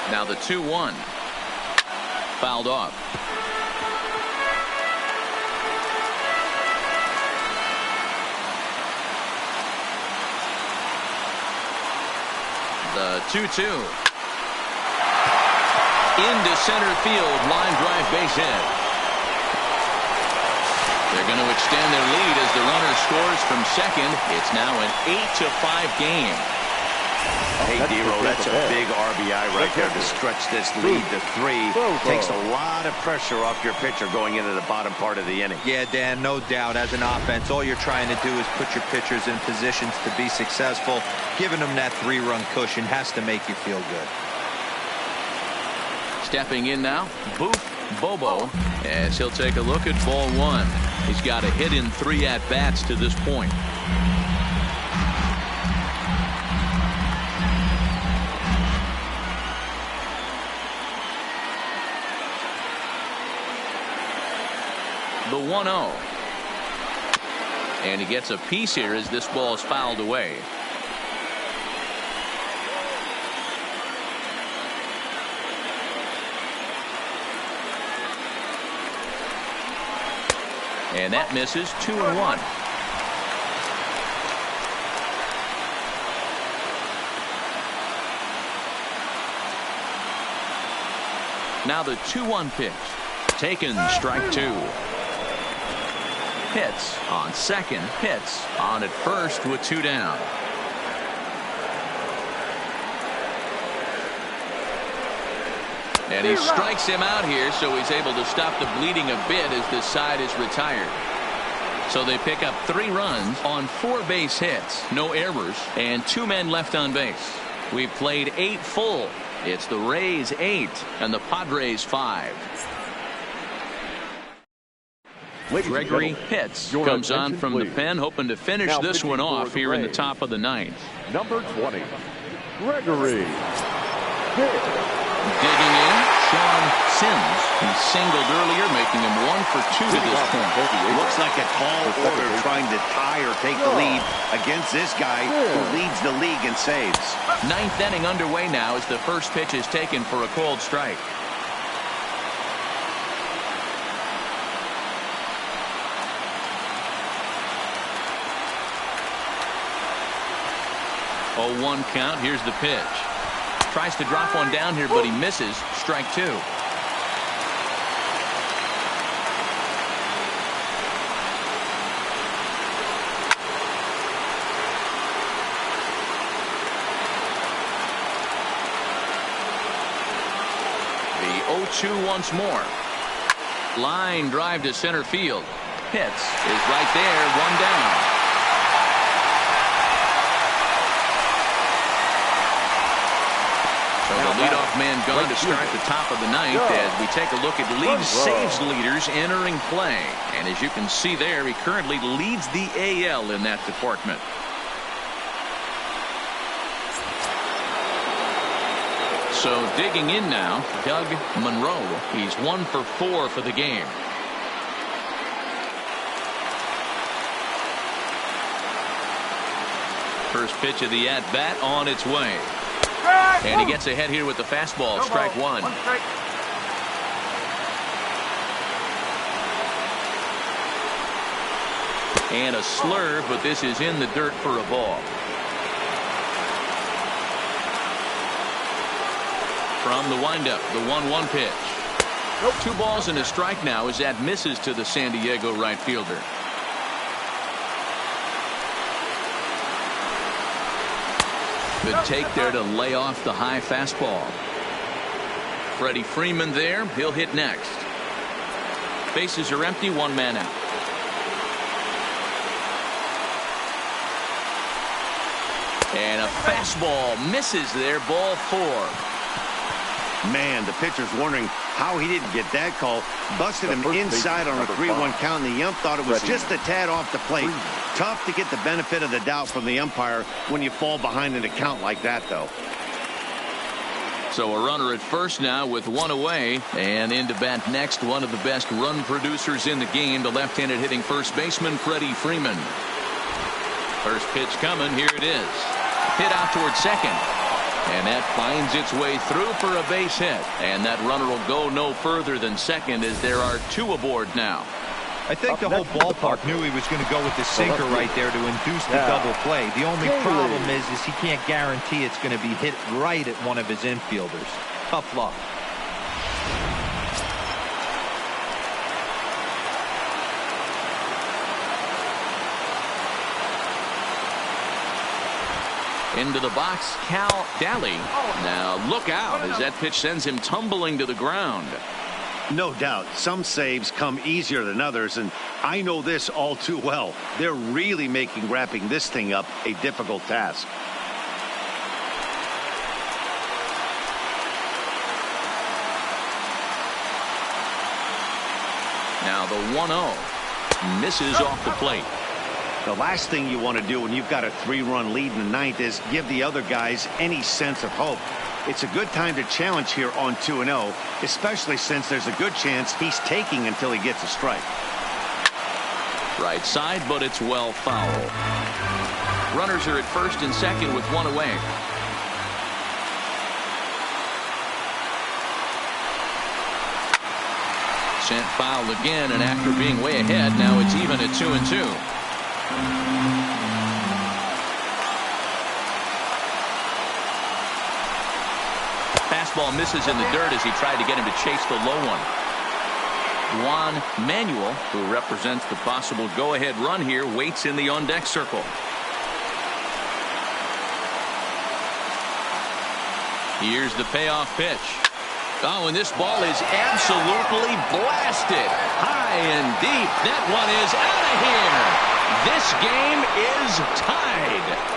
Now the 2-1. Fouled off. The 2-2. Into center field, line drive base hit. They're going to extend their lead as the runner scores from second. It's now an 8-5 game. Hey, D-Roll, that's a big RBI right there to stretch this lead to 3. Takes a lot of pressure off your pitcher going into the bottom part of the inning. Yeah, Dan, no doubt. As an offense, all you're trying to do is put your pitchers in positions to be successful. Giving them that 3-run cushion has to make you feel good. Stepping in now, Booth Bobo, as he'll take a look at ball 1. He's got a hit in 3 at-bats to this point. The 1-0. And he gets a piece here as this ball is fouled away. And that misses. 2-1. Now the 2-1 pitch. Taken, strike 2. Pitts on second. Pitts on at first with 2 down. And he strikes him out here, so he's able to stop the bleeding a bit as this side is retired. So they pick up 3 runs on 4 base hits, no errors, and 2 men left on base. We've played 8 full. It's the Rays 8 and the Padres 5. Gregory Pitts comes on from the pen, hoping to finish this one off here in the top of the 9th. Number 20, Gregory Pitts. Digging in, Sean Sims. He singled earlier, making him 1 for 2 to this point. Looks like a tall order trying to tie or take the lead against this guy who leads the league in saves. 9th inning underway now as the first pitch is taken for a called strike. 0-1 count. Here's the pitch. Tries to drop one down here, but he misses. Strike two. The 0-2 once more. Line drive to center field. Hits is right there. One down. So the leadoff man gone to start the top of the ninth as we take a look at league saves leaders entering play. And as you can see there, he currently leads the AL in that department. So digging in now, Doug Monroe. He's 1 for 4 for the game. First pitch of the at-bat on its way. And he gets ahead here with the fastball. Strike one. And a slurve, but this is in the dirt for a ball. From the windup, the 1-1 pitch. 2 balls and a strike now as that misses to the San Diego right fielder. Good take there to lay off the high fastball. Freddie Freeman there. He'll hit next. Bases are empty. 1 man out. And a fastball misses there. Ball 4. Man, the pitcher's wondering how he didn't get that call. Busted him inside on a 3-1 count, and the ump thought it was just a tad off the plate. Tough to get the benefit of the doubt from the umpire when you fall behind in a count like that, though. So a runner at first now with 1 away, and into bat next, one of the best run producers in the game, the left-handed hitting first baseman Freddie Freeman. First pitch coming. Here it is. Hit out towards second. And that finds its way through for a base hit. And that runner will go no further than second as there are 2 aboard now. I think the whole ballpark knew he was going to go with the sinker right there to induce the double play. The only problem is he can't guarantee it's going to be hit right at one of his infielders. Tough luck. Into the box, Cal Daly. Now look out as that pitch sends him tumbling to the ground. No doubt some saves come easier than others, and I know this all too well. They're really making wrapping this thing up a difficult task. Now the 1-0 misses off the plate. The last thing you want to do when you've got a 3-run lead in the ninth is give the other guys any sense of hope. It's a good time to challenge here on 2-0, especially since there's a good chance he's taking until he gets a strike. Right side, but it's well foul. Runners are at first and second with 1 away. Sent foul again, and after being way ahead, now it's even at 2-2. Fastball misses in the dirt as he tried to get him to chase the low one. Juan Manuel, who represents the possible go-ahead run here, waits in the on-deck circle. Here's the payoff pitch. Oh, and this ball is absolutely blasted. High and deep. That one is out of here. This game is tied.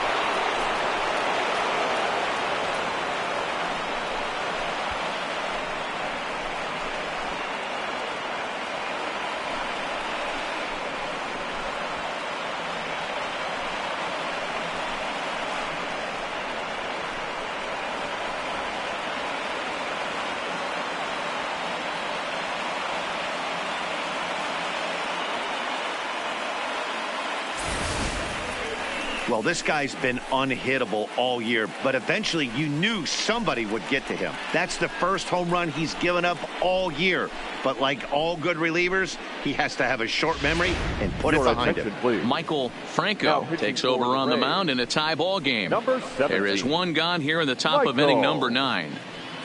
Well, this guy's been unhittable all year, but eventually you knew somebody would get to him. That's the first home run he's given up all year. But like all good relievers, he has to have a short memory and put it behind him. Please. Michael Franco takes over on the mound in a tie ball game. There is one gone here in the top of inning number 9.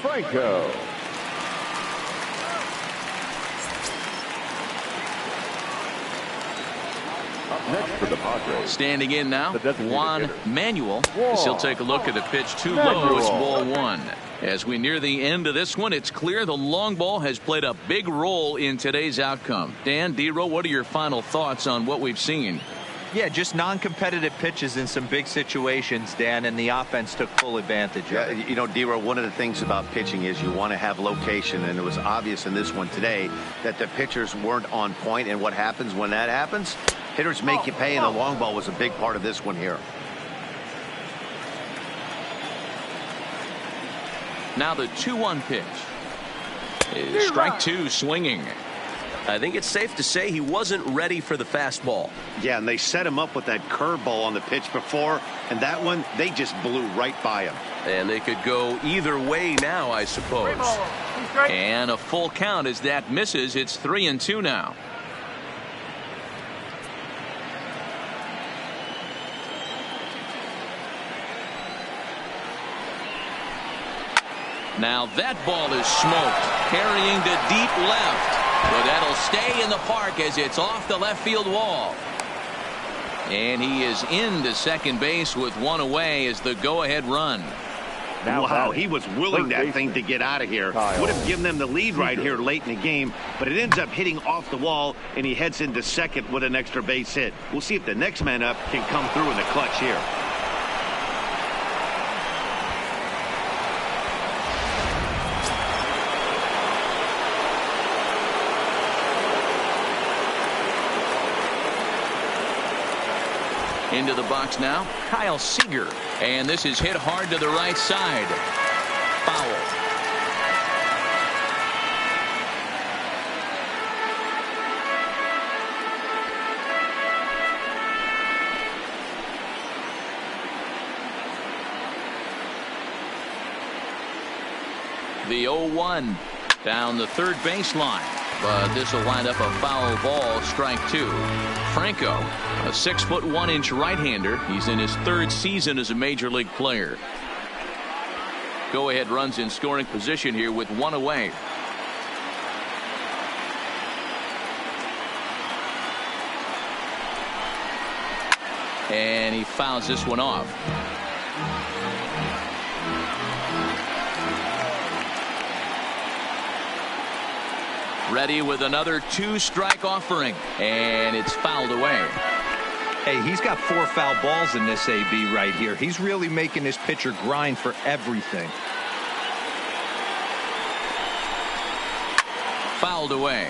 Franco. Next for the Padres. Standing in now, Juan Manuel. As he'll take a look at the pitch too low. It's ball 1. As we near the end of this one, it's clear the long ball has played a big role in today's outcome. Dan, D-Row, what are your final thoughts on what we've seen? Yeah, just non-competitive pitches in some big situations, Dan, and the offense took full advantage of it. You know, D-Row, one of the things about pitching is you want to have location, and it was obvious in this one today that the pitchers weren't on point, and what happens when that happens? Hitters make you pay, and the long ball was a big part of this one here. Now the 2-1 pitch. Is strike 2 swinging. I think it's safe to say he wasn't ready for the fastball. Yeah, and they set him up with that curveball on the pitch before, and that one, they just blew right by him. And they could go either way now, I suppose. And a full count as that misses. It's 3-2 now. Now that ball is smoked, carrying to deep left. But that'll stay in the park as it's off the left field wall. And he is into second base with one away as the go-ahead run. Wow, he was willing that thing to get out of here. Would have given them the lead right here late in the game, but it ends up hitting off the wall, and he heads into second with an extra base hit. We'll see if the next man up can come through in the clutch here. Into the box now, Kyle Seager. And this is hit hard to the right side. Foul. The 0-1 down the third baseline. But this will wind up a foul ball, strike 2. Franco, a 6'1" right-hander. He's in his third season as a major league player. Go-ahead runs in scoring position here with one away. And he fouls this one off. Ready with another 2-strike offering, and it's fouled away. Hey, he's got 4 foul balls in this AB right here. He's really making his pitcher grind for everything. Fouled away.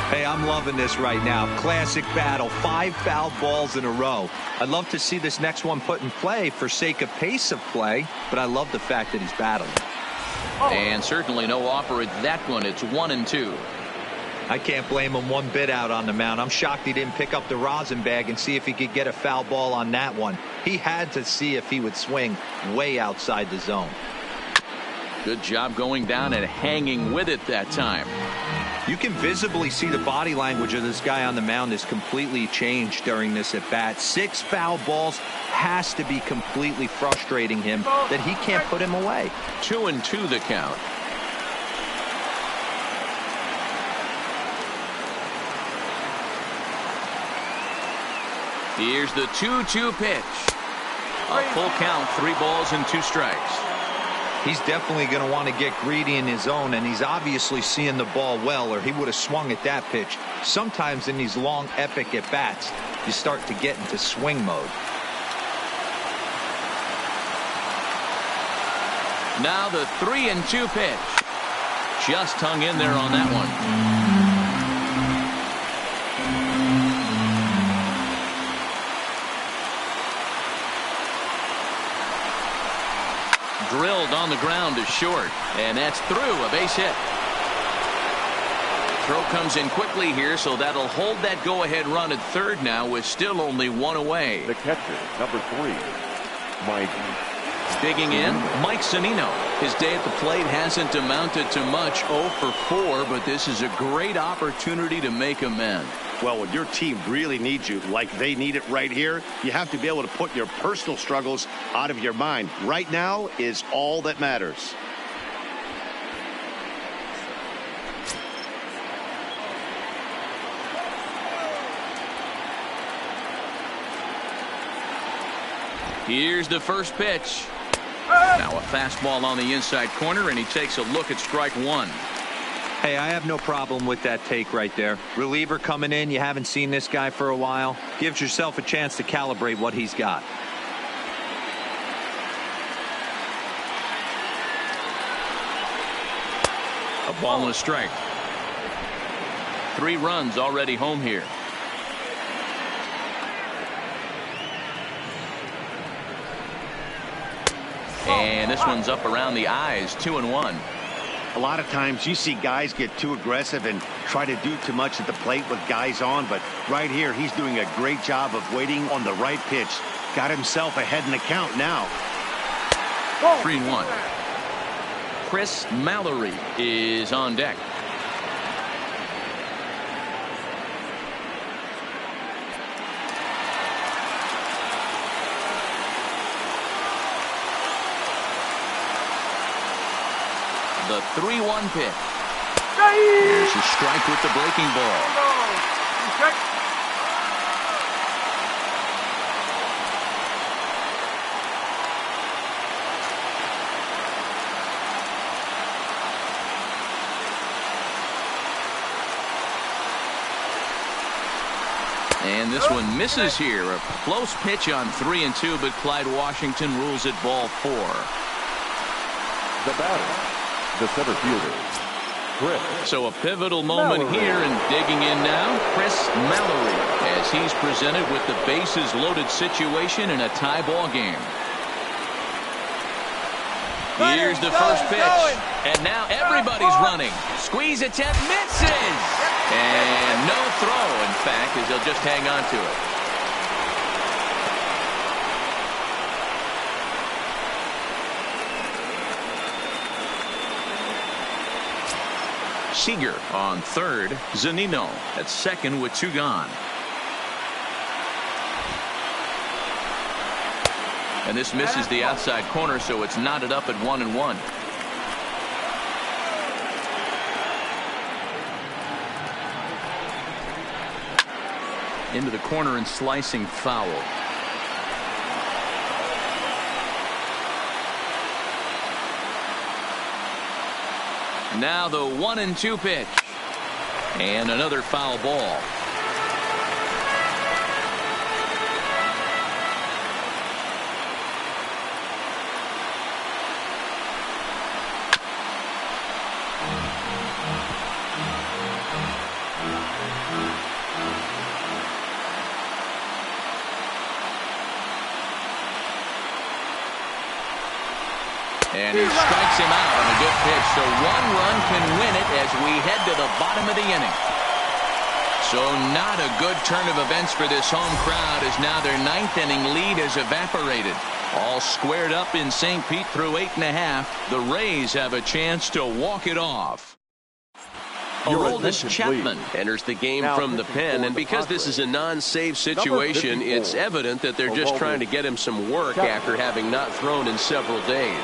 Hey, I'm loving this right now. Classic battle. 5 foul balls in a row. I'd love to see this next one put in play for sake of pace of play, but I love the fact that he's battling. And certainly no offer at that one. It's 1-2. I can't blame him one bit out on the mound. I'm shocked he didn't pick up the rosin bag and see if he could get a foul ball on that one. He had to see if he would swing way outside the zone. Good job going down and hanging with it that time. You can visibly see the body language of this guy on the mound is completely changed during this at bat. 6 foul balls has to be completely frustrating him that he can't put him away. 2-2 the count. Here's the 2-2 pitch. A full count, 3 balls and 2 strikes. He's definitely going to want to get greedy in his zone, and he's obviously seeing the ball well, or he would have swung at that pitch. Sometimes in these long, epic at-bats, you start to get into swing mode. Now the 3-2 pitch. Just hung in there on that one. Drilled on the ground to short, and that's through, a base hit. Throw comes in quickly here, so that'll hold that go-ahead run at third now with still only one away. The catcher, number 3, Mike. Digging in, Mike Zunino. His day at the plate hasn't amounted to much, 0 for 4, but this is a great opportunity to make amends. Well, when your team really needs you, like they need it right here, you have to be able to put your personal struggles out of your mind. Right now is all that matters. Here's the first pitch. Now a fastball on the inside corner, and he takes a look at strike one. Hey, I have no problem with that take right there. Reliever coming in. You haven't seen this guy for a while. Gives yourself a chance to calibrate what he's got. A ball and a strike. 3 runs already home here. And this one's up around the eyes, 2-1. A lot of times you see guys get too aggressive and try to do too much at the plate with guys on, but right here he's doing a great job of waiting on the right pitch. Got himself ahead in the count now. 3-1. Chris Mallory is on deck. The 3-1 pitch. There's a strike with the breaking ball. And this one misses here. A close pitch on 3-2, but Clyde Washington rules it ball 4. The batter, the center fielder, Chris. So a pivotal moment here, and digging in now, Chris Mallory, as he's presented with the bases loaded situation in a tie ball game. Here's the first pitch, and now everybody's running. Squeeze attempt, misses, and no throw, in fact, as they'll just hang on to it. Seager on third. Zunino at second with 2 gone. And this misses the outside corner, so it's knotted up at 1-1. Into the corner and slicing foul. Now the 1-2 pitch. And another foul ball. And he strikes him out on a good pitch. So 1 run can win it as we head to the bottom of the inning. So not a good turn of events for this home crowd, as now their 9th inning lead has evaporated. All squared up in St. Pete through 8.5. The Rays have a chance to walk it off. Aroldis Chapman enters the game from the pen, and because this is a non-save situation, it's evident that they're just trying to get him some work after having not thrown in several days.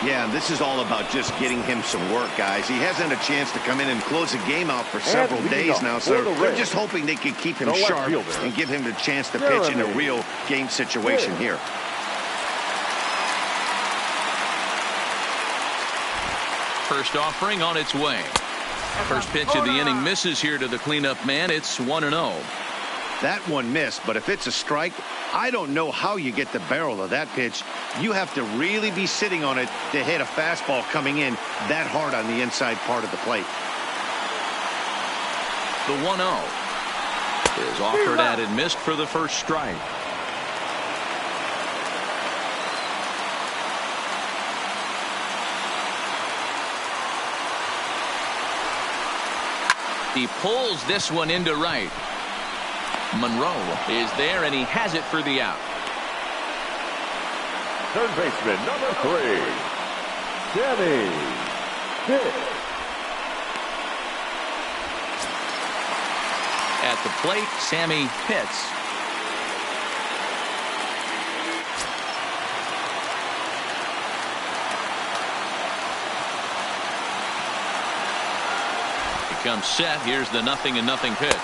Yeah, this is all about just getting him some work, guys. He hasn't a chance to come in and close the game out for several days now, so they're just hoping they can keep him sharp and give him the chance to pitch in a real game situation here. First offering on its way. First pitch of the inning misses here to the cleanup man. It's 1-0. That one missed, but if it's a strike, I don't know how you get the barrel of that pitch. You have to really be sitting on it to hit a fastball coming in that hard on the inside part of the plate. The 1-0 is offered at and missed for the first strike. He pulls this one into right. Monroe is there, and he has it for the out. Third baseman, number 3, Danny Pitts. At the plate, Sammy Pitts. He comes set. Here's the 0-0 pitch.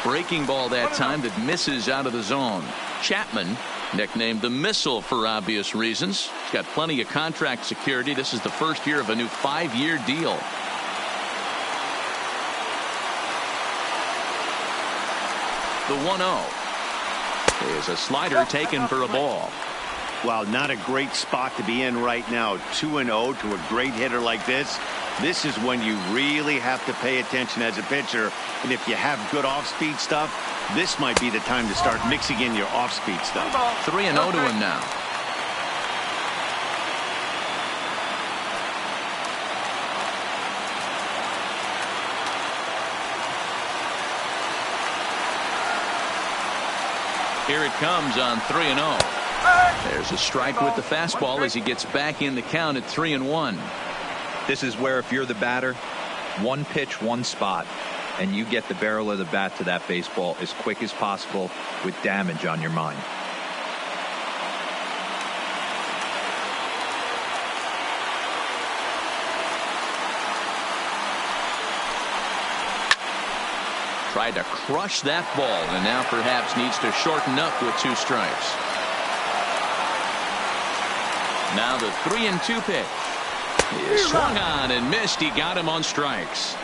Breaking ball that time that misses out of the zone. Chapman, nicknamed the Missile for obvious reasons. He's got plenty of contract security. This is the first year of a new 5-year deal. The 1-0 is a slider taken for a ball. Well, not a great spot to be in right now. 2-0 to a great hitter like this. This is when you really have to pay attention as a pitcher. And if you have good off-speed stuff, this might be the time to start mixing in your off-speed stuff. 3-0 to him now. Here it comes on 3-0. There's a strike with the fastball as he gets back in the count at 3-1. This is where if you're the batter, one pitch, one spot, and you get the barrel of the bat to that baseball as quick as possible with damage on your mind. Tried to crush that ball and now perhaps needs to shorten up with 2 strikes. Now the 3-2 pitch. He is swung on and missed. He got him on strikes.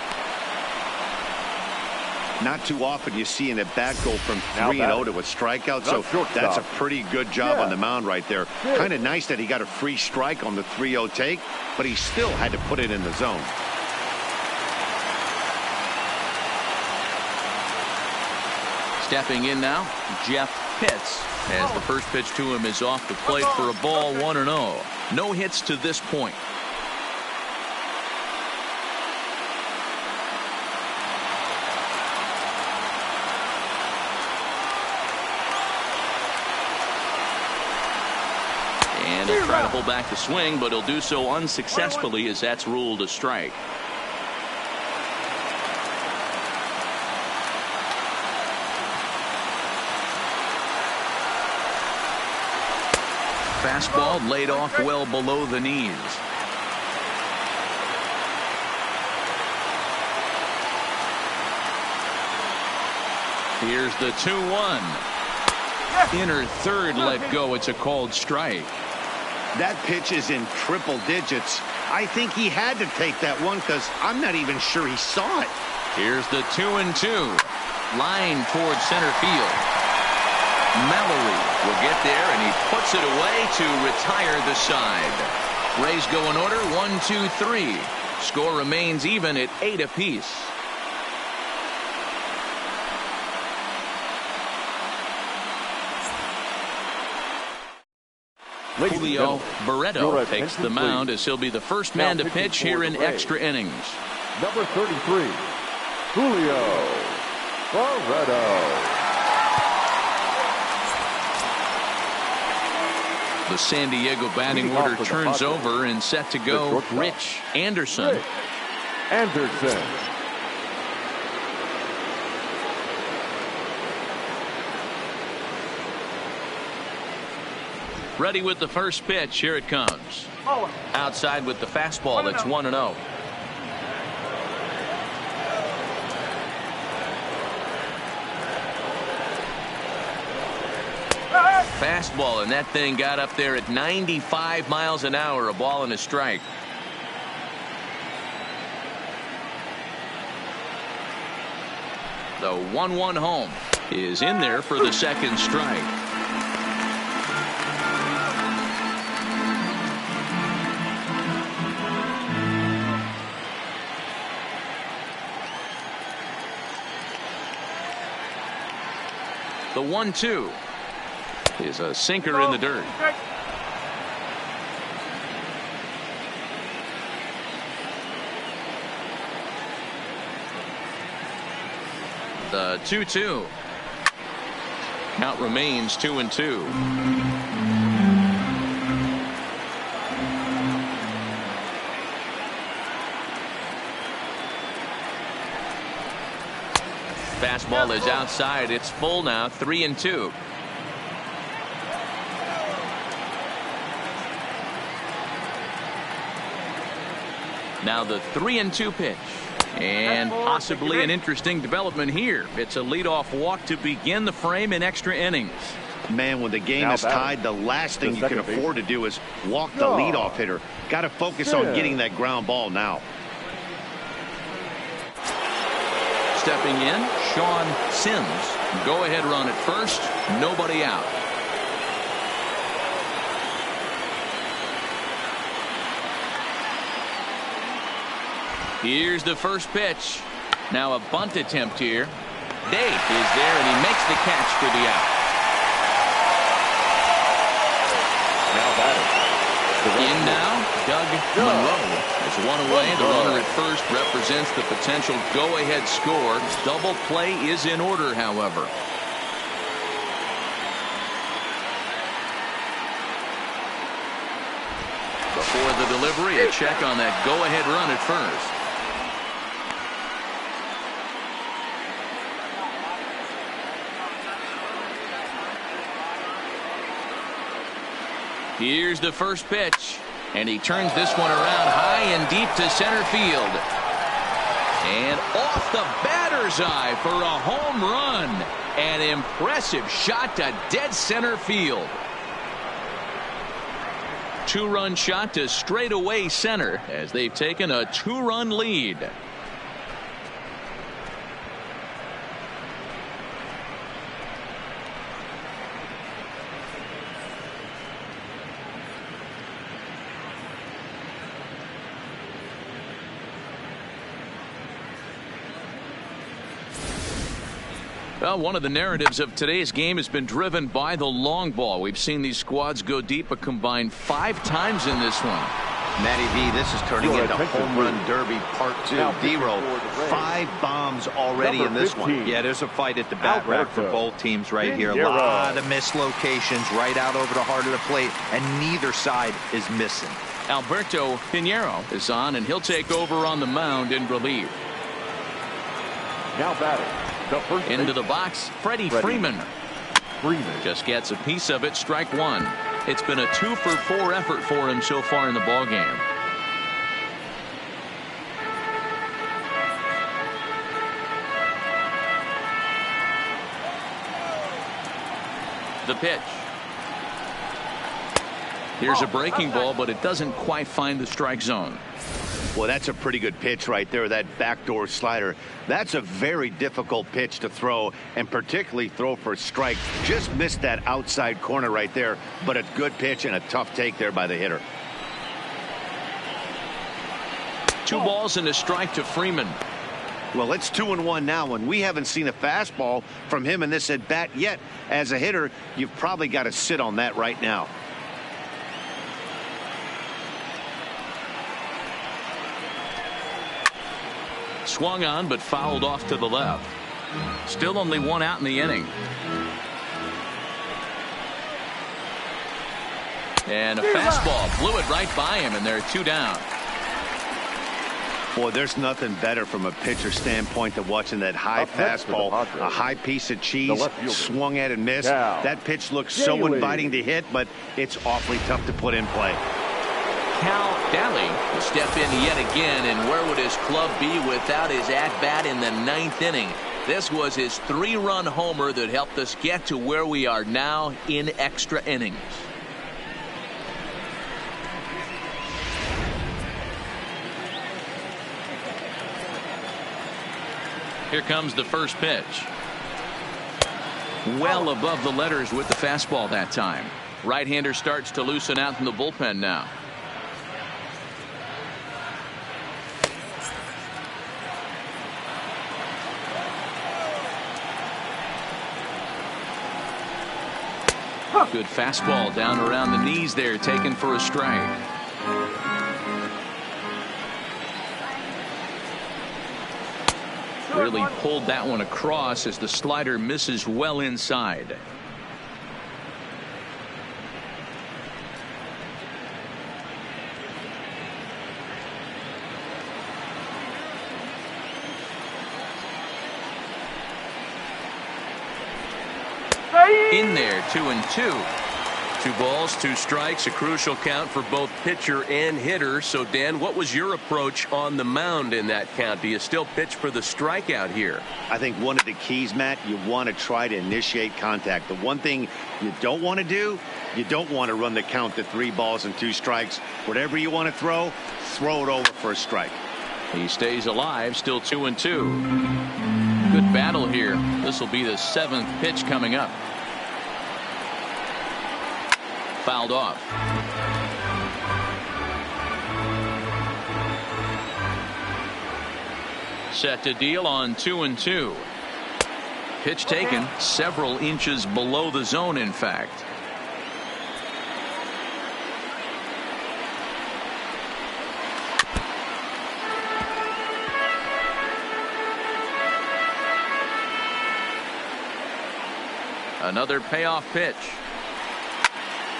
Not too often you see an at-bat go from 3-0 to a strikeout, so that's a pretty good job on the mound right there. Kind of nice that he got a free strike on the 3-0 take, but he still had to put it in the zone. Stepping in now, Jeff Pitts, as the first pitch to him is off the plate for a ball, 1-0. No hits to this point. And he'll try to pull back the swing, but he'll do so unsuccessfully as that's ruled a strike. Fastball laid off well below the knees. Here's the 2-1. Inner third let go. It's a called strike. That pitch is in triple digits. I think he had to take that one because I'm not even sure he saw it. Here's the 2-2. Line towards center field. Mallory will get there, and he puts it away to retire the side. Rays go in order, 1-2-3. Score remains even at 8 apiece. Julio Barreto takes the mound as he'll be the first man to pitch here in extra innings. Number 33, Julio Barreto. The San Diego batting order turns over and set to go. Rich Anderson. Ready with the first pitch. Here it comes. Outside with the fastball. It's 1-0. Fastball, and that thing got up there at 95 miles an hour. A ball and a strike. The 1-1 home is in there for the second strike. The 1-2 is a sinker in the dirt. The 2-2. Count remains 2-2. Fastball is outside. It's full now. 3-2. Now the 3-2 pitch. And possibly an interesting development here. It's a leadoff walk to begin the frame in extra innings. Man, when the game is tied, the last thing you can afford to do is walk the leadoff hitter. Got to focus on getting that ground ball now. Stepping in, Sean Sims. Go ahead run at first. Nobody out. Here's the first pitch. Now a bunt attempt here. Dave is there, and he makes the catch for the out. Now batting. In now, Doug Monroe is one away. The runner at first represents the potential go-ahead score. Double play is in order, however. Before the delivery, a check on that go-ahead run at first. Here's the first pitch, and he turns this one around high and deep to center field. And off the batter's eye for a home run. An impressive shot to dead center field. Two-run shot to straightaway center as they've taken a two-run lead. Well, one of the narratives of today's game has been driven by the long ball. We've seen these squads go deep a combined 5 times in this one. Matty V, this is turning into home run derby part 2. D-Roll, 5 bombs already in this one. Yeah, there's a fight at the bat rack for both teams right here. A lot of mislocations right out over the heart of the plate, and neither side is missing. Alberto Pinheiro is on, and he'll take over on the mound in relief. Now batting. Into the box, Freddie Freeman. Just gets a piece of it, strike one. It's been a 2-for-4 effort for him so far in the ballgame. The pitch. Here's a breaking ball, but it doesn't quite find the strike zone. Well, that's a pretty good pitch right there, that backdoor slider. That's a very difficult pitch to throw, and particularly throw for a strike. Just missed that outside corner right there, but a good pitch and a tough take there by the hitter. 2 balls and a strike to Freeman. Well, it's 2-1 now, and we haven't seen a fastball from him in this at bat yet. As a hitter, you've probably got to sit on that right now. Swung on, but fouled off to the left. Still only 1 out in the inning. And a fastball blew it right by him, and they're 2 down. Boy, there's nothing better from a pitcher standpoint than watching that high fastball, a high piece of cheese, swung at and missed. That pitch looks so inviting to hit, but it's awfully tough to put in play. Cal Daly will step in yet again, and where would his club be without his at-bat in the 9th inning? This was his 3-run homer that helped us get to where we are now in extra innings. Here comes the first pitch. Well above the letters with the fastball that time. Right-hander starts to loosen out in the bullpen now. Good fastball down around the knees there, taken for a strike. Really pulled that one across as the slider misses well inside. In there, 2-2. 2 balls, 2 strikes, a crucial count for both pitcher and hitter. So, Dan, what was your approach on the mound in that count? Do you still pitch for the strikeout here? I think one of the keys, Matt, you want to try to initiate contact. The one thing you don't want to do, you don't want to run the count to 3 balls and 2 strikes. Whatever you want to throw it over for a strike. He stays alive, still 2-2. Good battle here. This will be the 7th pitch coming up. Fouled off. Set to deal on 2-2. Pitch taken several inches below the zone, in fact. Another payoff pitch.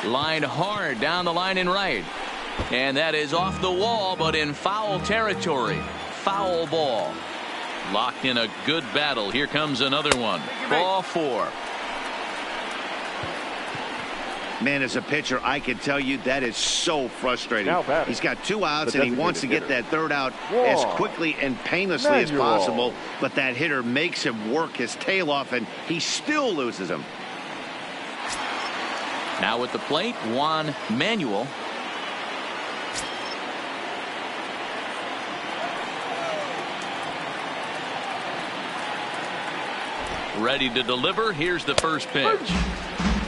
Lined hard down the line in right. And that is off the wall, but in foul territory. Foul ball. Locked in a good battle. Here comes another one. Ball 4. Man, as a pitcher, I can tell you that is so frustrating. He's got 2 outs and he wants to get that 3rd out as quickly and painlessly as possible. But that hitter makes him work his tail off and he still loses him. Now at the plate, Juan Manuel. Ready to deliver. Here's the first pitch.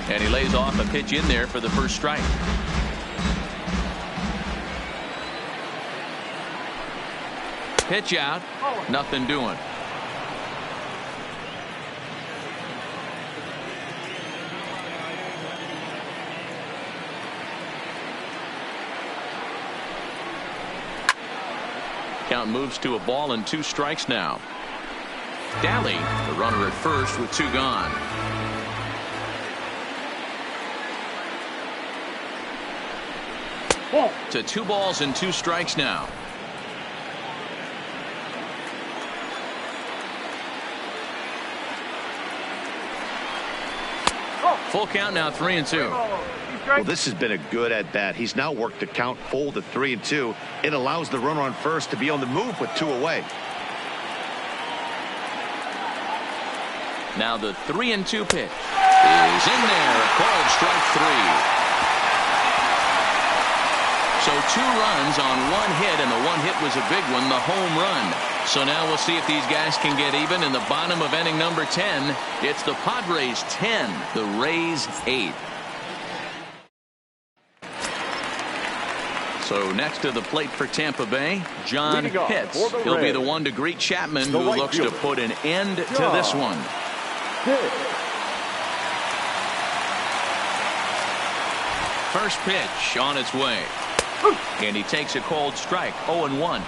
And he lays off a pitch in there for the first strike. Pitch out. Nothing doing. Count moves to a ball and 2 strikes now. Daly, the runner at first with 2 gone. To 2 balls and 2 strikes now. Full count now, 3-2. Well, this has been a good at bat. He's now worked the count full to 3-2. It allows the runner on first to be on the move with 2 away. Now the 3-2 pitch is in there. Called strike 3. So 2 runs on 1 hit, and the 1 hit was a big one, the home run. So now we'll see if these guys can get even in the bottom of inning number 10. It's the Padres 10, the Rays 8. So next to the plate for Tampa Bay, John Pitts. He'll be the one to greet Chapman, who looks to put an end to this one. First pitch on its way. And he takes a cold strike. 0-1.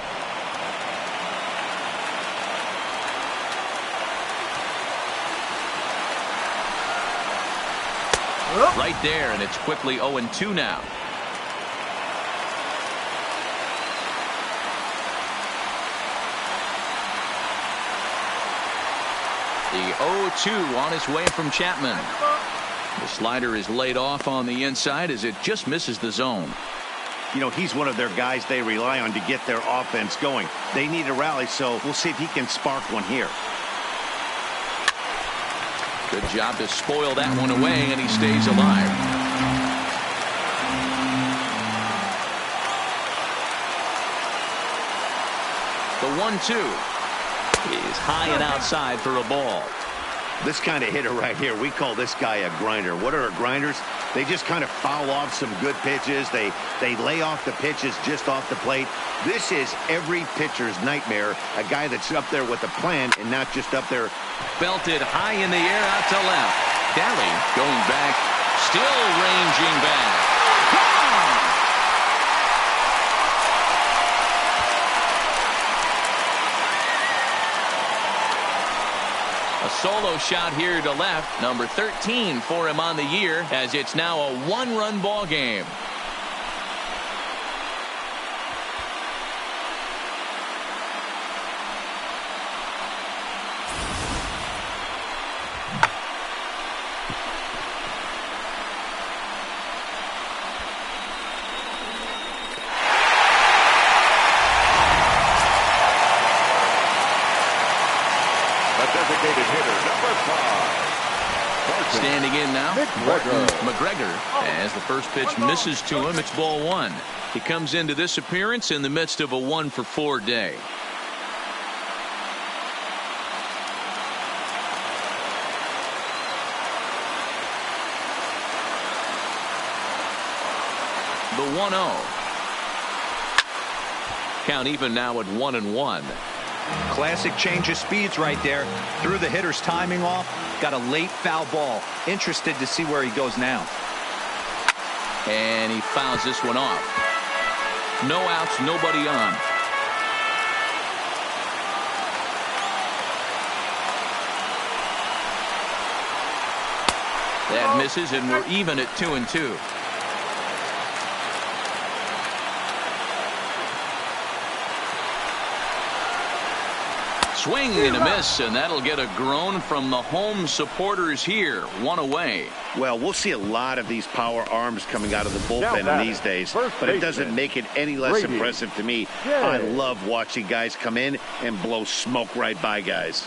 Right there, and it's quickly 0-2 now. The 0-2 on its way from Chapman. The slider is laid off on the inside as it just misses the zone. You know, he's one of their guys they rely on to get their offense going. They need a rally, so we'll see if he can spark one here. Good job to spoil that one away, and he stays alive. The 1-2 is high and outside for a ball. This kind of hitter right here, we call this guy a grinder. What are grinders? They just kind of foul off some good pitches. They lay off the pitches just off the plate. This is every pitcher's nightmare. A guy that's up there with a plan and not just up there. Belted high in the air out to left. Daly going back, still ranging back. A solo shot here to left. Number 13 for him on the year, as it's now a one-run ball game. Standing in now, McGregor, as the first pitch misses to him. It's ball one. He comes into this appearance in the midst of a 1-for-4 day. The 1-0. Count even now at 1-1. Classic change of speeds right there. Threw the hitter's timing off. Got a late foul ball. Interested to see where he goes now. And he fouls this one off. No outs, nobody on. That misses, and we're even at 2-2. Swing and a miss, and that'll get a groan from the home supporters here. One away. Well, we'll see a lot of these power arms coming out of the bullpen in these days, but it doesn't make it any less impressive to me. I love watching guys come in and blow smoke right by guys.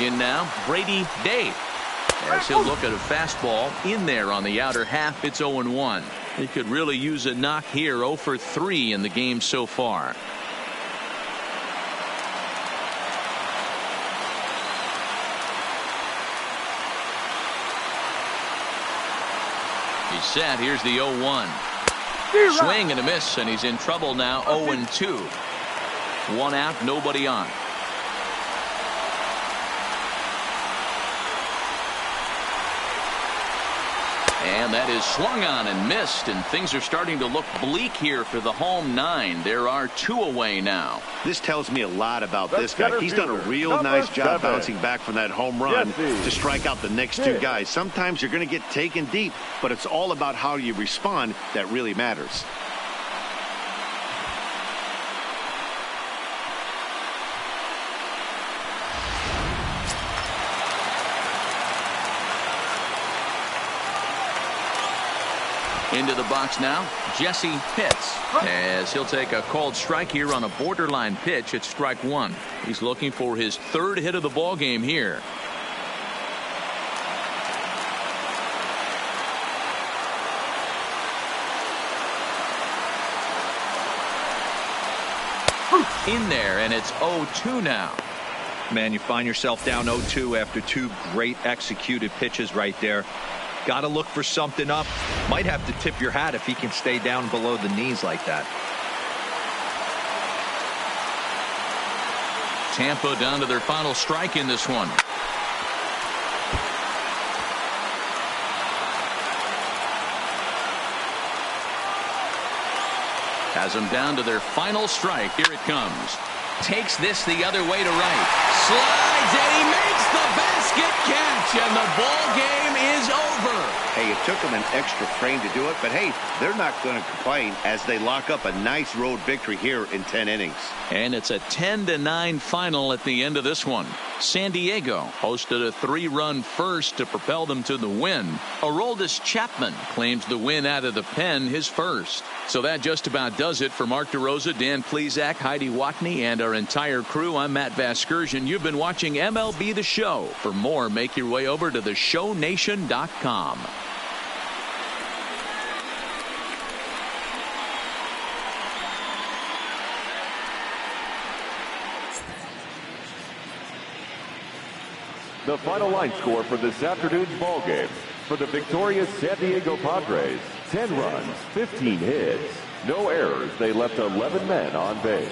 In now, Brady Day. As he'll look at a fastball in there on the outer half. It's 0-1. He could really use a knock here. 0 for 3 in the game so far. He's set. Here's the 0-1. Swing and a miss, and he's in trouble now. 0-2. One out, nobody on. And that is swung on and missed, and things are starting to look bleak here for the home nine. There are 2 away now. This tells me a lot about this guy. He's done a real nice job bouncing back from that home run to strike out the next 2 guys. Sometimes you're going to get taken deep, but it's all about how you respond that really matters. Into the box now, Jesse Pitts, as he'll take a called strike here on a borderline pitch at strike 1. He's looking for his 3rd hit of the ball game here. In there, and it's 0-2 now. Man, you find yourself down 0-2 after 2 great executed pitches right there. Got to look for something up. Might have to tip your hat if he can stay down below the knees like that. Tampa down to their final strike in this one. Has them down to their final strike. Here it comes. Takes this the other way to right. Slides, and he makes the basket catch, and the ball game is over. Hey, it took them an extra frame to do it, but hey, they're not going to complain as they lock up a nice road victory here in 10 innings. And it's a 10-9 final at the end of this one. San Diego hosted a 3-run first to propel them to the win. Aroldis Chapman claims the win out of the pen, his first. So that just about does it for Mark DeRosa, Dan Plesac, Heidi Watney, and our entire crew. I'm Matt Vasgersian. You've been watching MLB The Show. For more, make your way over to theshownation.com. The final line score for this afternoon's ball game. For the victorious San Diego Padres, 10 runs, 15 hits, no errors. They left 11 men on base.